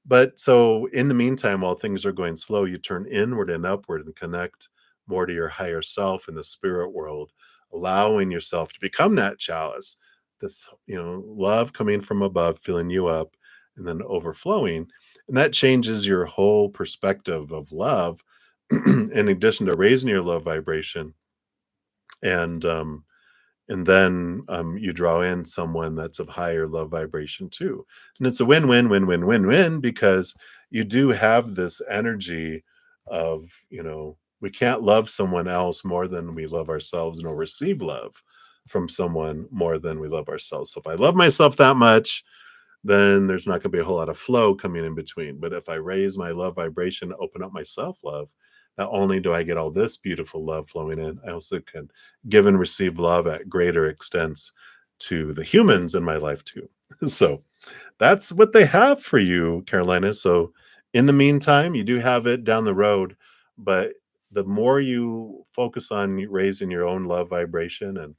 But so in the meantime, while things are going slow, you turn inward and upward and connect more to your higher self in the spirit world, allowing yourself to become that chalice. This, love coming from above, filling you up, and then overflowing. And that changes your whole perspective of love, in addition to raising your love vibration. And then you draw in someone that's of higher love vibration too, and it's a win-win-win-win-win-win, because you do have this energy of, we can't love someone else more than we love ourselves, nor receive love from someone more than we love ourselves. So if I love myself that much, then there's not going to be a whole lot of flow coming in between. But if I raise my love vibration, open up my self love, not only do I get all this beautiful love flowing in, I also can give and receive love at greater extents to the humans in my life too. So that's what they have for you, Carolina. So in the meantime, you do have it down the road, but the more you focus on raising your own love vibration and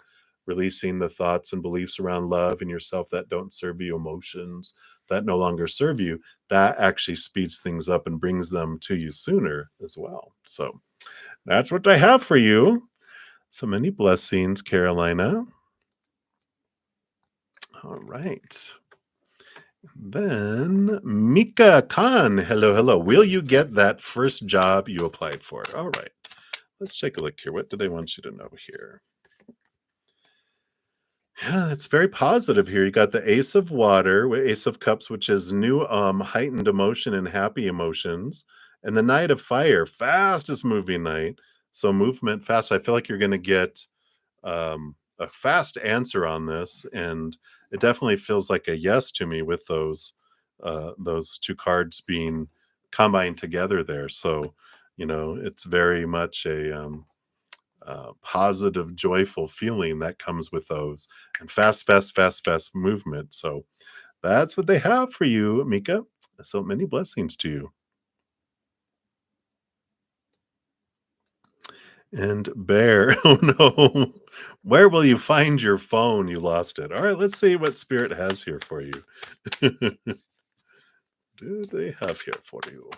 releasing the thoughts and beliefs around love and yourself that don't serve you, emotions that no longer serve you, that actually speeds things up and brings them to you sooner as well. So that's what I have for you. So many blessings, Carolina. All right. Then Mika Khan, hello, hello. Will you get that first job you applied for? All right. Let's take a look here. What do they want you to know here? Yeah, it's very positive here. You got the Ace of Water, Ace of Cups, which is new, heightened emotion and happy emotions, and the Knight of Fire, fastest moving knight. So movement fast. I feel like you're going to get a fast answer on this, and it definitely feels like a yes to me with those two cards being combined together there. So it's very much a positive, joyful feeling that comes with those, and fast, fast, fast, fast movement. So that's what they have for you, Mika. So many blessings to you. And Bear, oh no, where will you find your phone? You lost it. All right, let's see what Spirit has here for you. Do they have here for you?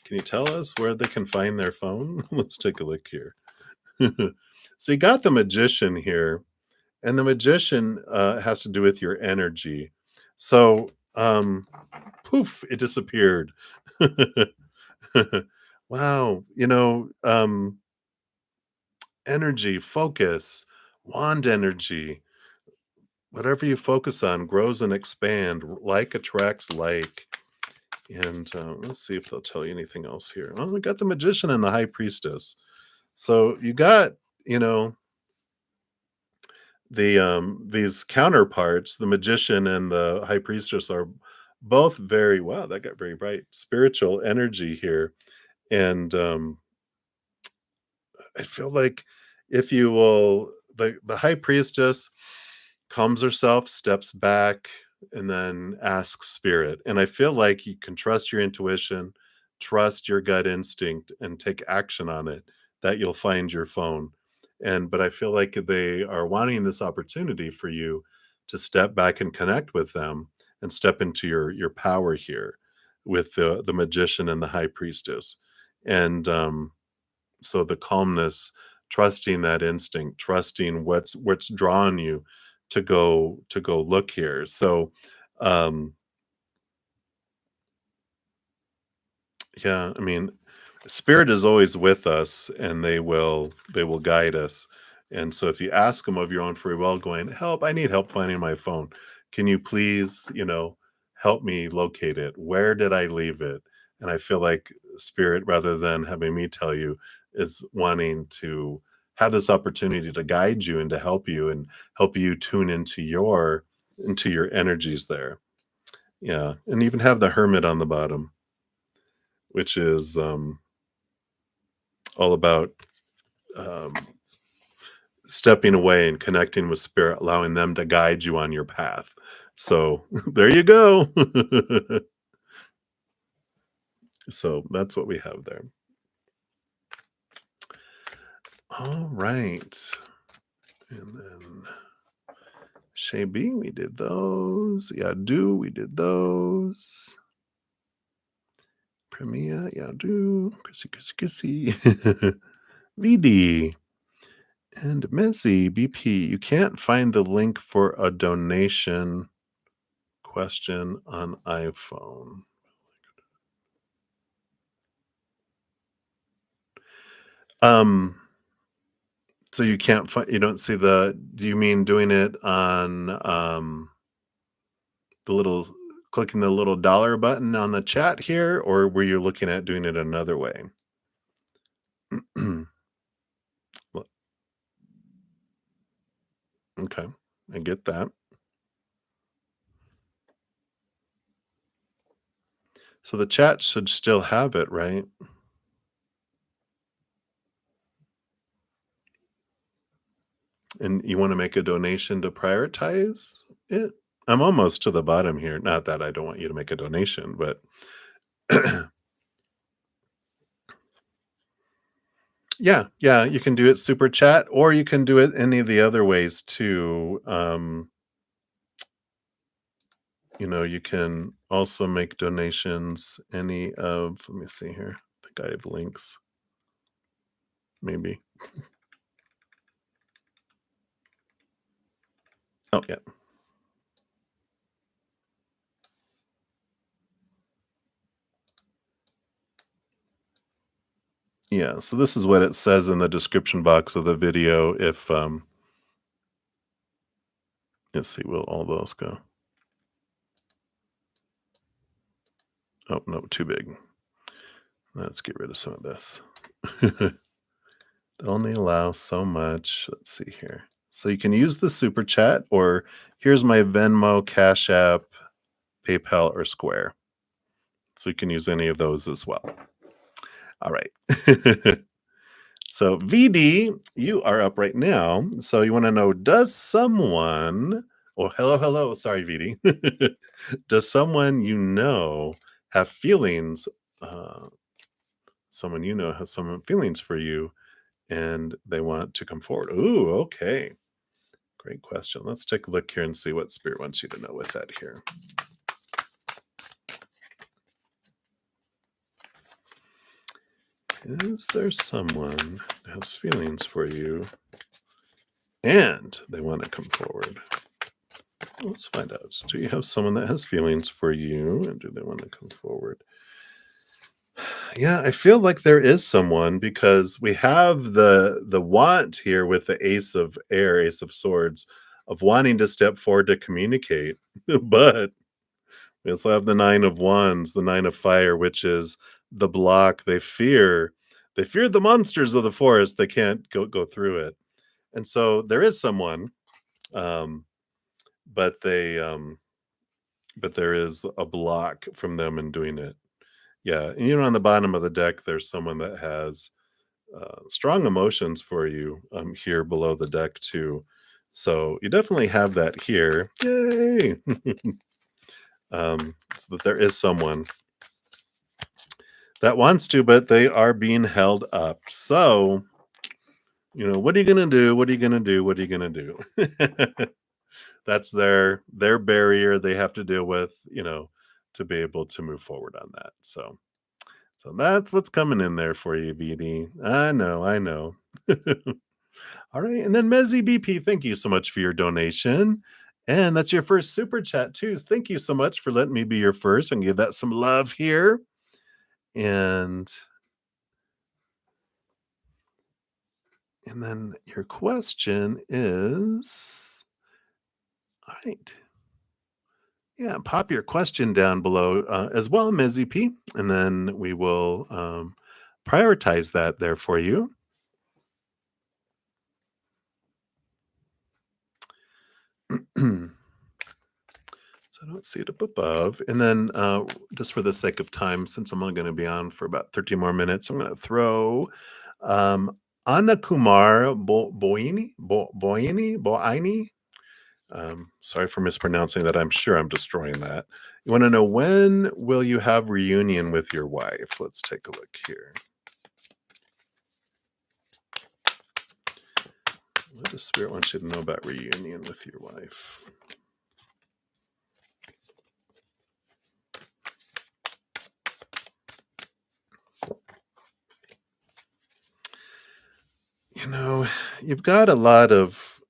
Can you tell us where they can find their phone? Let's take a look here. So you got the Magician here, and the Magician has to do with your energy. So, poof, it disappeared. Wow, energy, focus, wand energy, whatever you focus on grows and expand. Like attracts like. And let's see if they'll tell you anything else here. Oh, we got the Magician and the High Priestess. So you got, these counterparts, the Magician and the High Priestess, are both very, wow, that got very bright, spiritual energy here. And I feel like, if you will, the High Priestess calms herself, steps back, and then asks Spirit. And I feel like you can trust your intuition, trust your gut instinct, and take action on it, that you'll find your phone. But I feel like they are wanting this opportunity for you to step back and connect with them and step into your power here with the Magician and the High Priestess. And so the calmness, trusting that instinct, trusting what's drawn you to go look here. So um yeah, I mean, spirit is always with us, and they will guide us. And so if you ask them of your own free will, going, help, I need help finding my phone, can you please, help me locate it. Where did I leave it? And I feel like Spirit, rather than having me tell you, is wanting to have this opportunity to guide you and to help you and help you tune into your energies there. Yeah, and even have the hermit on the bottom, which is all about um, stepping away and connecting with spirit, allowing them to guide you on your path. So there you go. So that's what we have there. All right. And then Shabi, we did those. Yadu, we did those. Premia, Yadu, Kissy. VD. And Messi, BP, you can't find the link for a donation question on iPhone. So you can't find, you don't see do you mean doing it on the little, clicking the little dollar button on the chat here, or were you looking at doing it another way? Well, okay, I get that. So the chat should still have it, right? And you want to make a donation to prioritize it? I'm almost to the bottom here. Not that I don't want you to make a donation, but yeah, you can do it super chat, or you can do it any of the other ways too. You can also make donations any of, let me see here. I think I have links. Maybe. Oh, yeah. Yeah, so this is what it says in the description box of the video if, let's see, will all those go? Oh, no, too big. Let's get rid of some of this. Only allow so much. Let's see here. So you can use the super chat, or here's my Venmo, Cash App, PayPal, or Square. So you can use any of those as well. All right. So VD, you are up right now. So you want to know, does someone, oh, hello. Sorry, VD. Does someone have feelings? Someone has some feelings for you and they want to come forward. Ooh, okay. Great question. Let's take a look here and see what Spirit wants you to know with that here. Is there someone that has feelings for you and they want to come forward? Let's find out. Do you have someone that has feelings for you and do they want to come forward? Yeah, I feel like there is someone because we have the want here with the Ace of Air, Ace of Swords, of wanting to step forward to communicate. But we also have the Nine of Wands, the Nine of Fire, which is the block. They fear the monsters of the forest. They can't go through it. And so there is someone, um, but but there is a block from them in doing it. Yeah, and on the bottom of the deck, there's someone that has strong emotions for you here below the deck too. So you definitely have that here. Yay! So that there is someone that wants to, but they are being held up. So, what are you gonna do? What are you gonna do? What are you gonna do? That's their barrier they have to deal with, to be able to move forward on that. So that's what's coming in there for you, BD. I know. All right, and then Mezzy BP, thank you so much for your donation. And that's your first super chat too. Thank you so much for letting me be your first and give that some love here. And then your question is, all right. Yeah, pop your question down below as well, Mizzy P, and then we will prioritize that there for you. So I don't see it up above. And then, just for the sake of time, since I'm only going to be on for about 30 more minutes, I'm going to throw um, Anna Kumar Boini. Sorry for mispronouncing that. I'm sure I'm destroying that. You want to know, when will you have reunion with your wife? Let's take a look here. What does Spirit want you to know about reunion with your wife? You know, you've got a lot of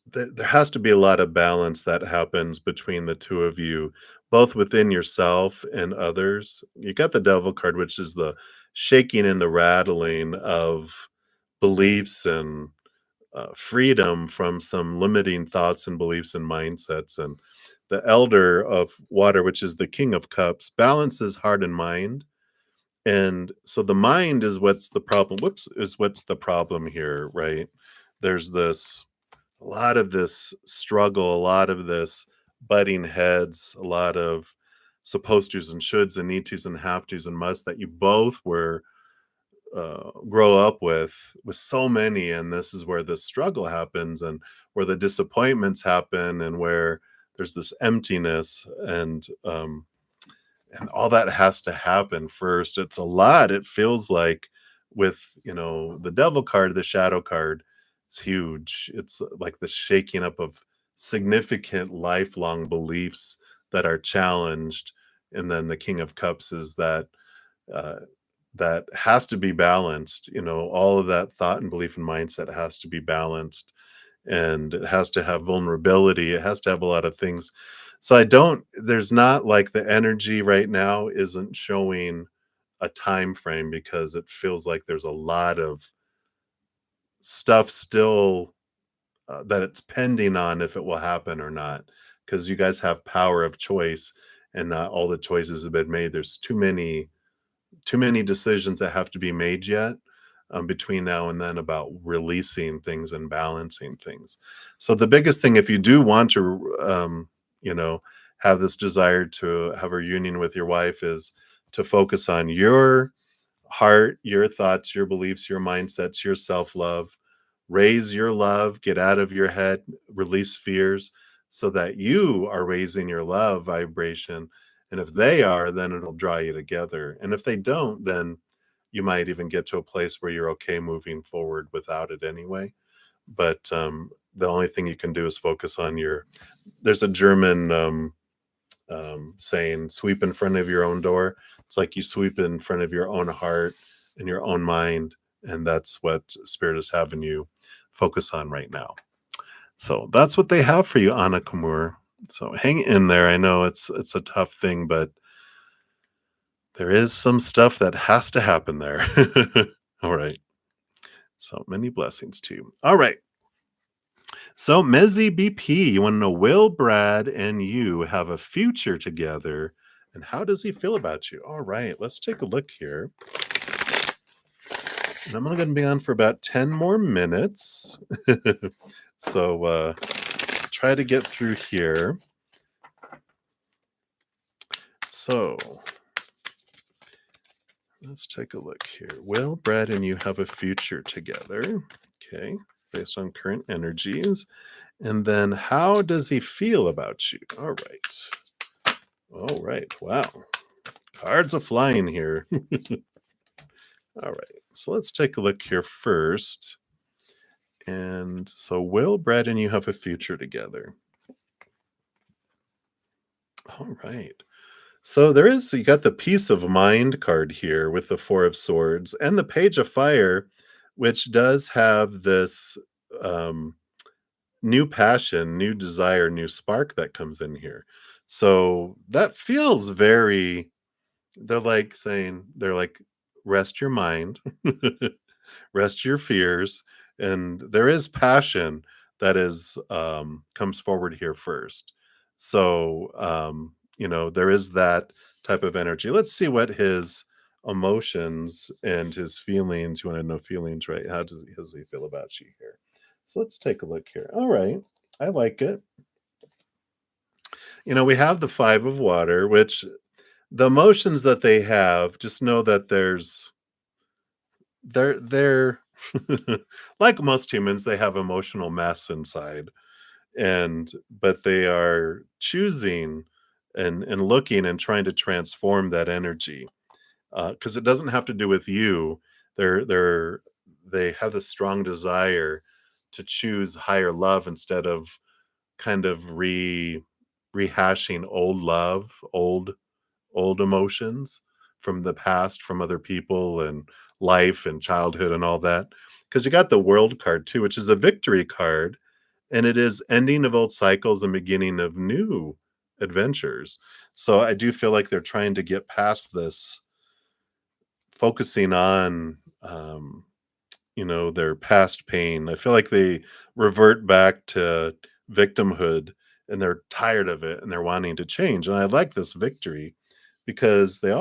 there has to be a lot of balance that happens between the two of you, both within yourself and others. You got the devil card, which is the shaking and the rattling of beliefs and freedom from some limiting thoughts and beliefs and mindsets. And the elder of water, which is the king of cups, balances heart and mind. And so the mind is what's the problem. Whoops, is what's the problem here, right? There's this a lot of this struggle, a lot of this butting heads, a lot of supposed tos and shoulds and need tos and have tos and musts that you both were grow up with so many, and this is where the struggle happens and where the disappointments happen and where there's this emptiness and all that has to happen first. It's a lot. It feels like with, the devil card, the shadow card, it's huge. It's like the shaking up of significant lifelong beliefs that are challenged. And then the king of cups is uh, that has to be balanced. All of that thought and belief and mindset has to be balanced, and it has to have vulnerability. It has to have a lot of things. So there's not like the energy right now isn't showing a time frame because it feels like there's a lot of stuff still that it's pending on if it will happen or not, because you guys have power of choice and not all the choices have been made. There's too many decisions that have to be made yet, between now and then, about releasing things and balancing things. So the biggest thing, if you do want to, you know, have this desire to have a reunion with your wife, is to focus on your heart, your thoughts, your beliefs, your mindsets, your self love. Raise your love, get out of your head, release fears so that you are raising your love vibration. And if they are, then it'll draw you together. And if they don't, then you might even get to a place where you're okay moving forward without it anyway. But the only thing you can do is focus on there's a German saying, sweep in front of your own door. It's like you sweep in front of your own heart and your own mind. And that's what Spirit is having you focus on right now. So that's what they have for you, Anna Kamur. So hang in there. I know it's a tough thing, but there is some stuff that has to happen there. All right. So many blessings to you. All right. So Mezzy BP, you want to know, will Brad and you have a future together? And how does he feel about you? All right, let's take a look here. And I'm only going to be on for about 10 more minutes. So try to get through here. So let's take a look here. Will Brad and you have a future together? Okay, based on current energies. And then how does he feel about you? All right. All right. Wow. Cards are flying here. All right. So let's take a look here first. And so, will Brad and you have a future together? All right. So you got the Peace of Mind card here with the Four of Swords and the Page of Fire, which does have this um, new passion, new desire, new spark that comes in here. So that feels very, they're like, rest your mind, rest your fears. And there is passion that is comes forward here first. So, there is that type of energy. Let's see what his emotions and his feelings. You want to know feelings, right? How does he feel about you here? So let's take a look here. All right, I like it. We have the 5 of water, which the emotions that they have, just know that they're like most humans, they have emotional mess inside, and but they are choosing and looking and trying to transform that energy, because it doesn't have to do with you. They have this strong desire to choose higher love instead of kind of rehashing old love, old emotions from the past, from other people and life and childhood and all that. Because you got the world card too, which is a victory card, and it is ending of old cycles and beginning of new adventures. So I do feel like they're trying to get past this, focusing on their past pain. I feel like they revert back to victimhood, and they're tired of it and they're wanting to change. And I like this victory because I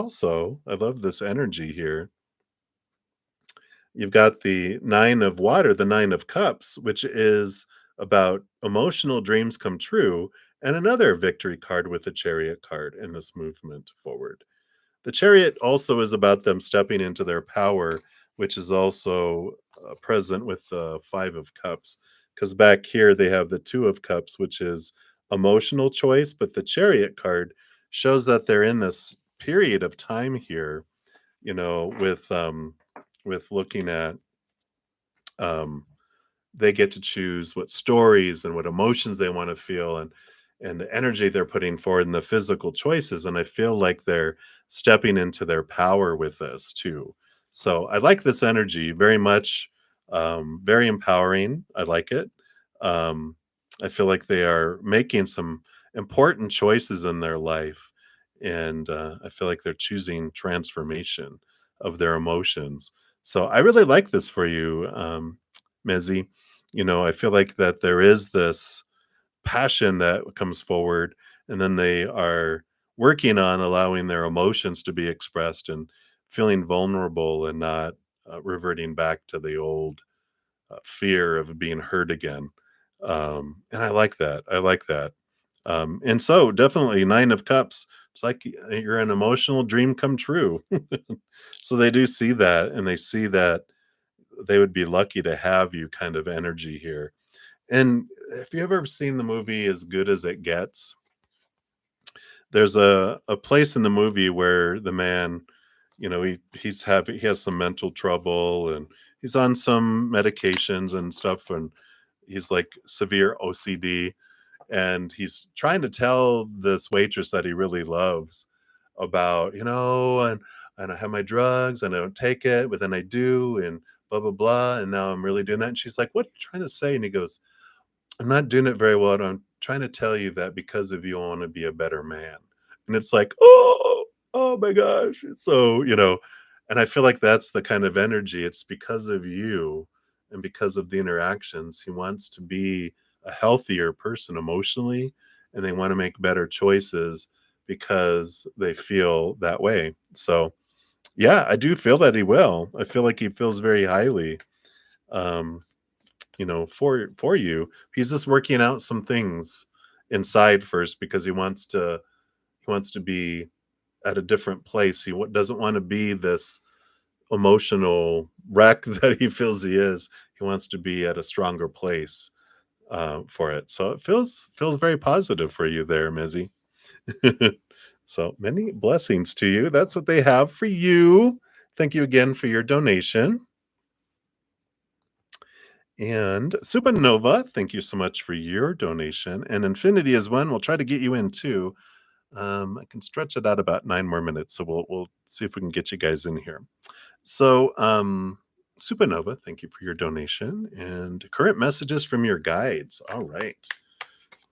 love this energy here. You've got the 9 of water, the 9 of cups, which is about emotional dreams come true, and another victory card with the chariot card in this movement forward. The chariot also is about them stepping into their power, which is also present with the 5 of cups. Because back here they have the 2 of cups, which is emotional choice, but the chariot card shows that they're in this period of time here, with looking at um, they get to choose what stories and what emotions they want to feel, and the energy they're putting forward and the physical choices, and I feel like they're stepping into their power with this too. So I like this energy very much. Very empowering. I like it. um, I feel like they are making some important choices in their life, and I feel like they're choosing transformation of their emotions. So I really like this for you, Mezzy. I feel like that there is this passion that comes forward, and then they are working on allowing their emotions to be expressed and feeling vulnerable and not reverting back to the old fear of being hurt again. And I like that. I like that. And so definitely 9 of cups. It's like you're an emotional dream come true. So they do see that, and they see that they would be lucky to have you kind of energy here. And if you ever seen the movie As Good as It Gets, there's a place in the movie where the man, he has some mental trouble, and he's on some medications and stuff, and he's like severe OCD, and he's trying to tell this waitress that he really loves about, and I have my drugs and I don't take it, but then I do, and blah blah blah, and now I'm really doing that. And she's like, "What are you trying to say?" And he goes, "I'm not doing it very well, and I'm trying to tell you that because of you, I want to be a better man." And it's like, oh my gosh. It's so, and I feel like that's the kind of energy. It's because of you and because of the interactions. He wants to be a healthier person emotionally, and they want to make better choices because they feel that way. So, yeah, I do feel that he will. I feel like he feels very highly. Um, for you. He's just working out some things inside first because he wants to be at a different place. Doesn't want to be this emotional wreck that he feels he is. He wants to be at a stronger place for it. So it feels very positive for you there, Mizzy. So many blessings to you. That's what they have for you. Thank you again for your donation. And Supernova, thank you so much for your donation. And Infinity is one. We'll try to get you in too. I can stretch it out about 9 more minutes, so we'll see if we can get you guys in here. So, Supernova, thank you for your donation and current messages from your guides. All right,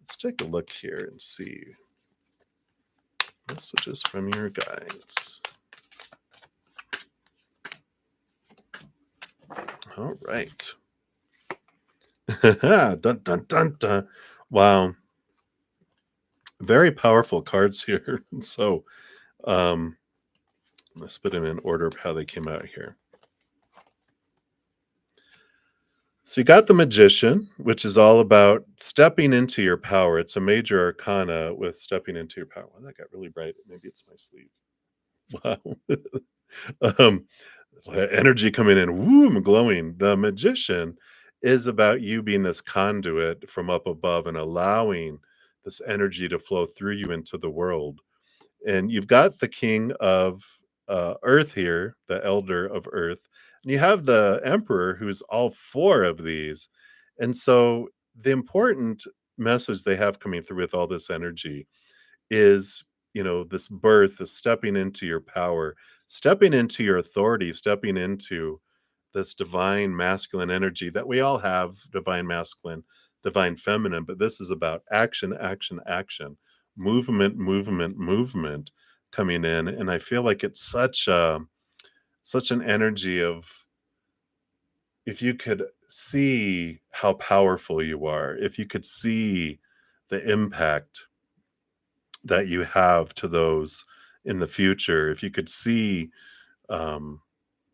let's take a look here and see messages from your guides. All right. Dun dun dun dun. Wow. Very powerful cards here. So, um, let's put them in order of how they came out here. So you got the Magician, which is all about stepping into your power. It's a major arcana with stepping into your power. Well, that got really bright. Maybe it's my sleeve. Wow. um, Energy coming in, woo, I'm glowing. The Magician is about you being this conduit from up above and allowing this energy to flow through you into the world. And you've got the king of earth here, the elder of earth, and you have the emperor who's all four of these. And so the important message they have coming through with all this energy is, this birth, is stepping into your power, stepping into your authority, stepping into this divine masculine energy that we all have, divine masculine, divine feminine, but this is about action, action, action, movement, movement, movement coming in. And I feel like it's such an energy of, if you could see how powerful you are, if you could see the impact that you have to those in the future, if you could see um,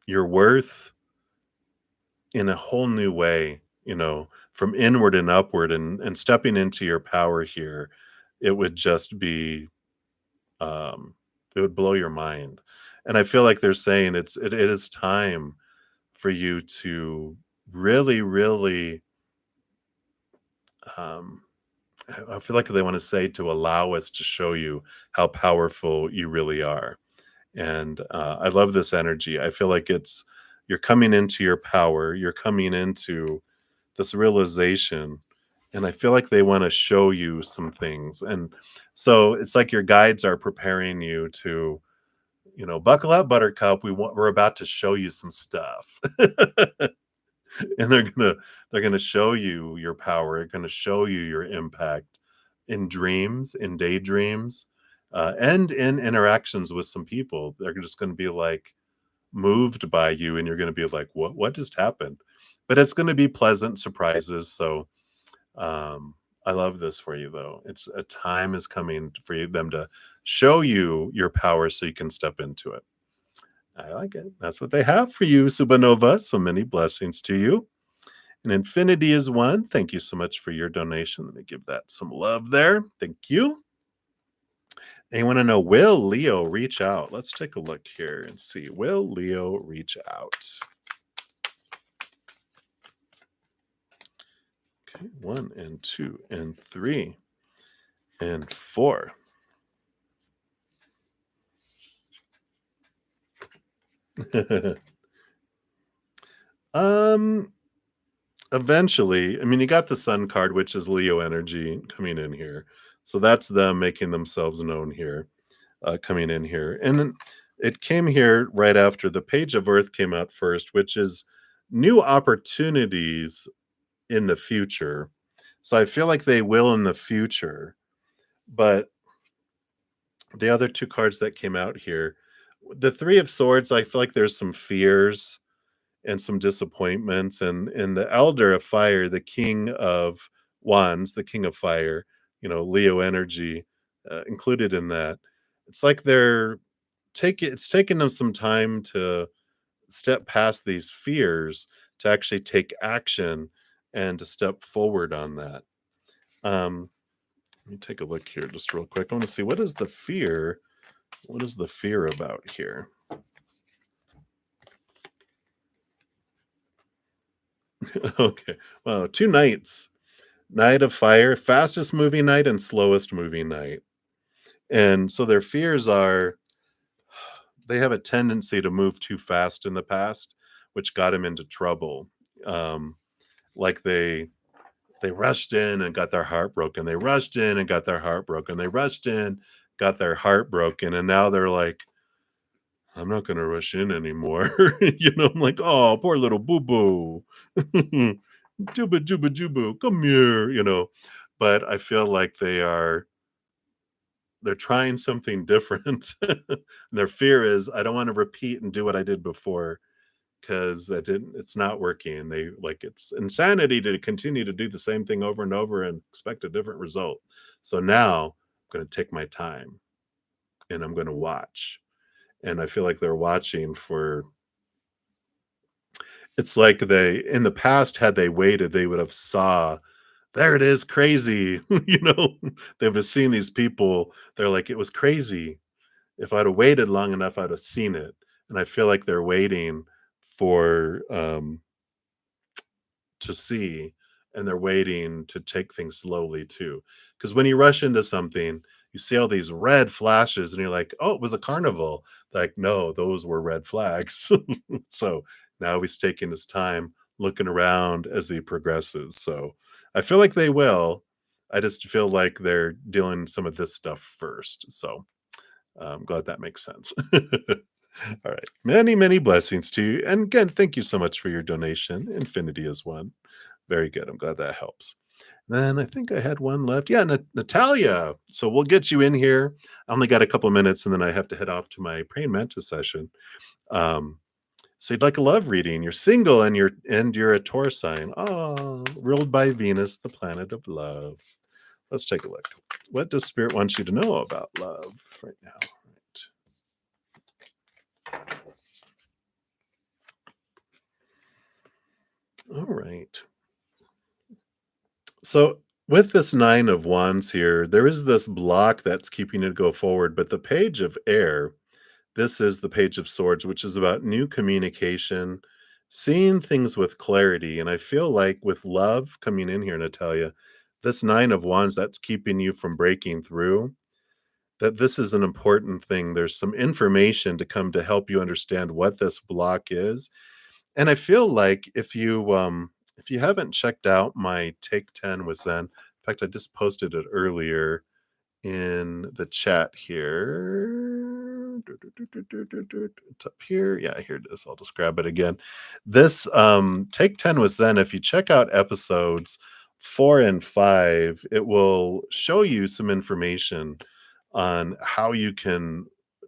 your worth in a whole new way, from inward and upward, and stepping into your power here, it would just be, um, it would blow your mind. And I feel like they're saying it is time for you to really, really, um, I feel like they want to say, to allow us to show you how powerful you really are. And I love this energy. I feel like you're coming into your power, you're coming into this realization, and I feel like they want to show you some things. And so it's like your guides are preparing you to, buckle up, Buttercup. We're about to show you some stuff. And they're gonna show you your power. They're gonna show you your impact in dreams, in daydreams, and in interactions with some people. They're just gonna be like moved by you, and you're gonna be like, what just happened? But it's gonna be pleasant surprises. So I love this for you, though. It's a time is coming for them to show you your power so you can step into it. I like it. That's what they have for you, Supernova. So many blessings to you. And infinity is one. Thank you so much for your donation. Let me give that some love there. Thank you. They want to know, will Leo reach out? Let's take a look here and see. Will Leo reach out? Okay, 1 and 2 and 3 and 4. um Eventually, I mean, you got the Sun card, which is Leo energy coming in here. So that's them making themselves known here, coming in here. And then it came here right after the Page of Earth came out first, which is new opportunities in the future. So I feel like they will in the future. But the other two cards that came out here, the Three of Swords, I feel like there's some fears and some disappointments, and the elder of fire, the king of wands, the king of fire, Leo energy, included in that. It's like it's taken them some time to step past these fears, to actually take action and to step forward on that. Let me take a look here just real quick. I want to see, what is the fear about here. Okay, well, two knights. Knight of Fire, fastest moving knight and slowest moving knight. And so their fears are, they have a tendency to move too fast in the past, which got him into trouble. Um, like they rushed in and got their heart broken. They rushed in and got their heart broken. They rushed in, got their heart broken, and now they're like, I'm not gonna rush in anymore. I'm like, oh, poor little boo boo. Juba juba jubu, come here. But I feel like they're trying something different. Their fear is, I don't want to repeat and do what I did before, because it's not working. They like, it's insanity to continue to do the same thing over and over and expect a different result. So now going to take my time and I'm going to watch. And I feel like they're watching for it's like they in the past had they waited, they would have saw, "There it is, crazy." You know? They would have seen these people, they're like, "It was crazy." If I'd have waited long enough, I'd have seen it. And I feel like they're waiting for, to see, and they're waiting to take things slowly too. Because when you rush into something, you see all these red flashes, and you're like, "Oh, it was a carnival." Like, no, those were red flags. So now he's taking his time looking around as he progresses. So I feel like they will. I just feel like they're dealing some of this stuff first. So I'm glad that makes sense. All right. Many, many blessings to you. And again, thank you so much for your donation. Infinity is one. Very good. I'm glad that helps. Then I think I had one left. Yeah, Natalia. So we'll get you in here. I only got a couple minutes and then I have to head off to my praying mantis session. Um, so you'd like a love reading. You're single and you're a Taurus sign. Oh, ruled by Venus, the planet of love. Let's take a look. What does Spirit want you to know about love right now? All right. So with this nine of wands here, there is this block that's keeping it to go forward, but the page of air, this is the page of swords, which is about new communication, seeing things with clarity. And I feel like with love coming in here, Natalia, this nine of wands that's keeping you from breaking through, that this is an important thing. There's some information to come to help you understand what this block is. And I feel like if you haven't checked out my Take 10 with Zen, in fact, I just posted it earlier in the chat here. It's up here. Yeah, here it is. I'll just grab it again. This Take 10 with Zen, if you check out episodes 4 and 5, it will show you some information on how you can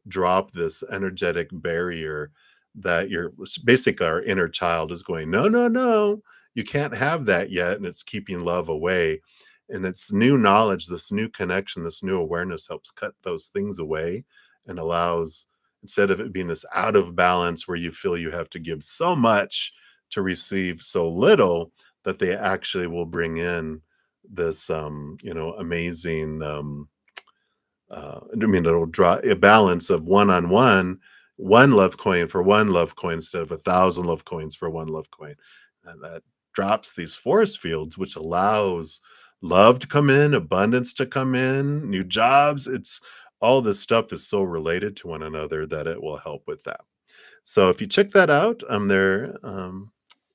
drop this energetic barrier that your basically our inner child is going, no, no, no, you can't have that yet. And it's keeping love away. And it's new knowledge, this new connection, this new awareness helps cut those things away and allows, instead of it being this out of balance where you feel you have to give so much to receive so little, that they actually will bring in this amazing I mean, it'll draw a balance of one love coin for one love coin instead of 1,000 love coins for one love coin. And that drops these force fields, which allows love to come in, abundance to come in, new jobs. It's all this stuff is so related to one another that it will help with that. So if you check that out, there,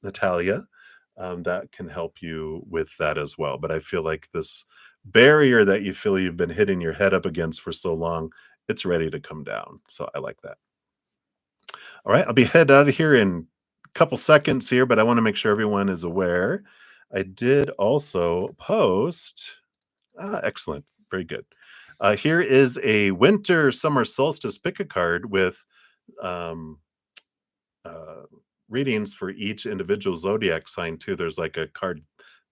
Natalia, that can help you with that as well. But I feel like this barrier that you feel you've been hitting your head up against for so long, it's ready to come down. So I like that. All right, I'll be head out of here in a couple seconds here, but I want to make sure everyone is aware. I did also post. Excellent, very good. Here is a winter summer solstice pick a card with um, uh, readings for each individual zodiac sign too. There's like a card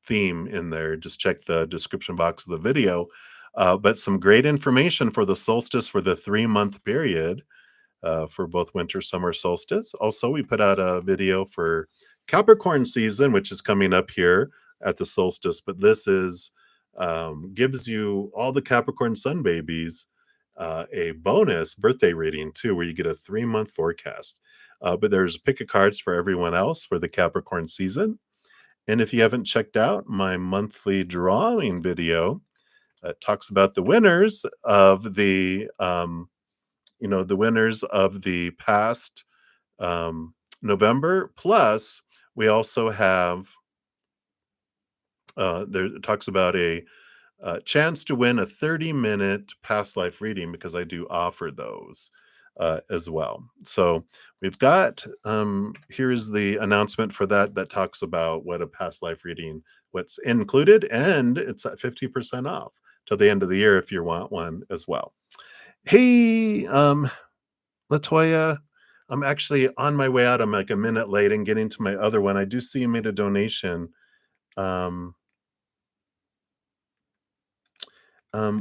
theme in there. Just check the description box of the video. But some great information for the solstice for the 3-month period for both winter, summer solstice. Also, we put out a video for Capricorn season, which is coming up here at the solstice. But this is gives you all the Capricorn sun babies a bonus birthday reading too, where you get a 3-month forecast. But there's a pick of cards for everyone else for the Capricorn season. And if you haven't checked out my monthly drawing video, it talks about the winners of the winners of the past November. Plus, we also have there it talks about a chance to win a 30-minute past life reading because I do offer those as well. So we've got here is the announcement for that that talks about what a past life reading, what's included, and it's at 50% off till the end of the year if you want one as well. Hey, Latoya, I'm actually on my way out. I'm like a minute late and getting to my other one. I do see you made a donation. Um,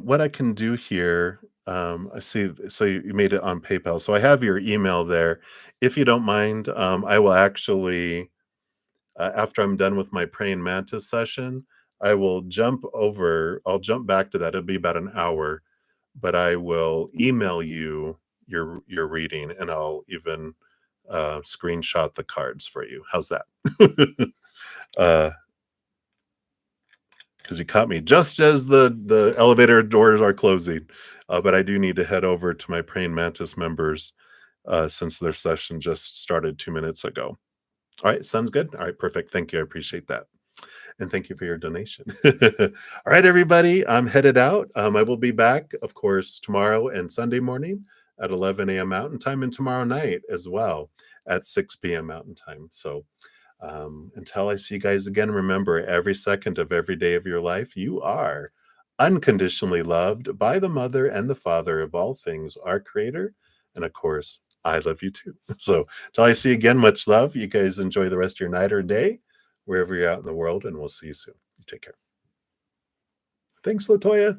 What I can do here, I see, so you made it on PayPal. So I have your email there. If you don't mind, I will actually, after I'm done with my praying mantis session, I'll jump back to that. It'll be about an hour, but I will email you your reading, and I'll even screenshot the cards for you. How's that? uh, because you caught me just as the elevator doors are closing. But I do need to head over to my praying mantis members since their session just started 2 minutes ago. All right, sounds good. All right, perfect. Thank you. I appreciate that. And thank you for your donation. All right, everybody, I'm headed out. I will be back, of course, tomorrow and Sunday morning at 11 a.m. Mountain Time, and tomorrow night as well at 6 p.m. Mountain Time. So until I see you guys again, remember every second of every day of your life, you are unconditionally loved by the mother and the father of all things, our creator. And of course, I love you too. So until I see you again, much love. You guys enjoy the rest of your night or day, wherever you're out in the world, and we'll see you soon. You take care. Thanks, Latoya.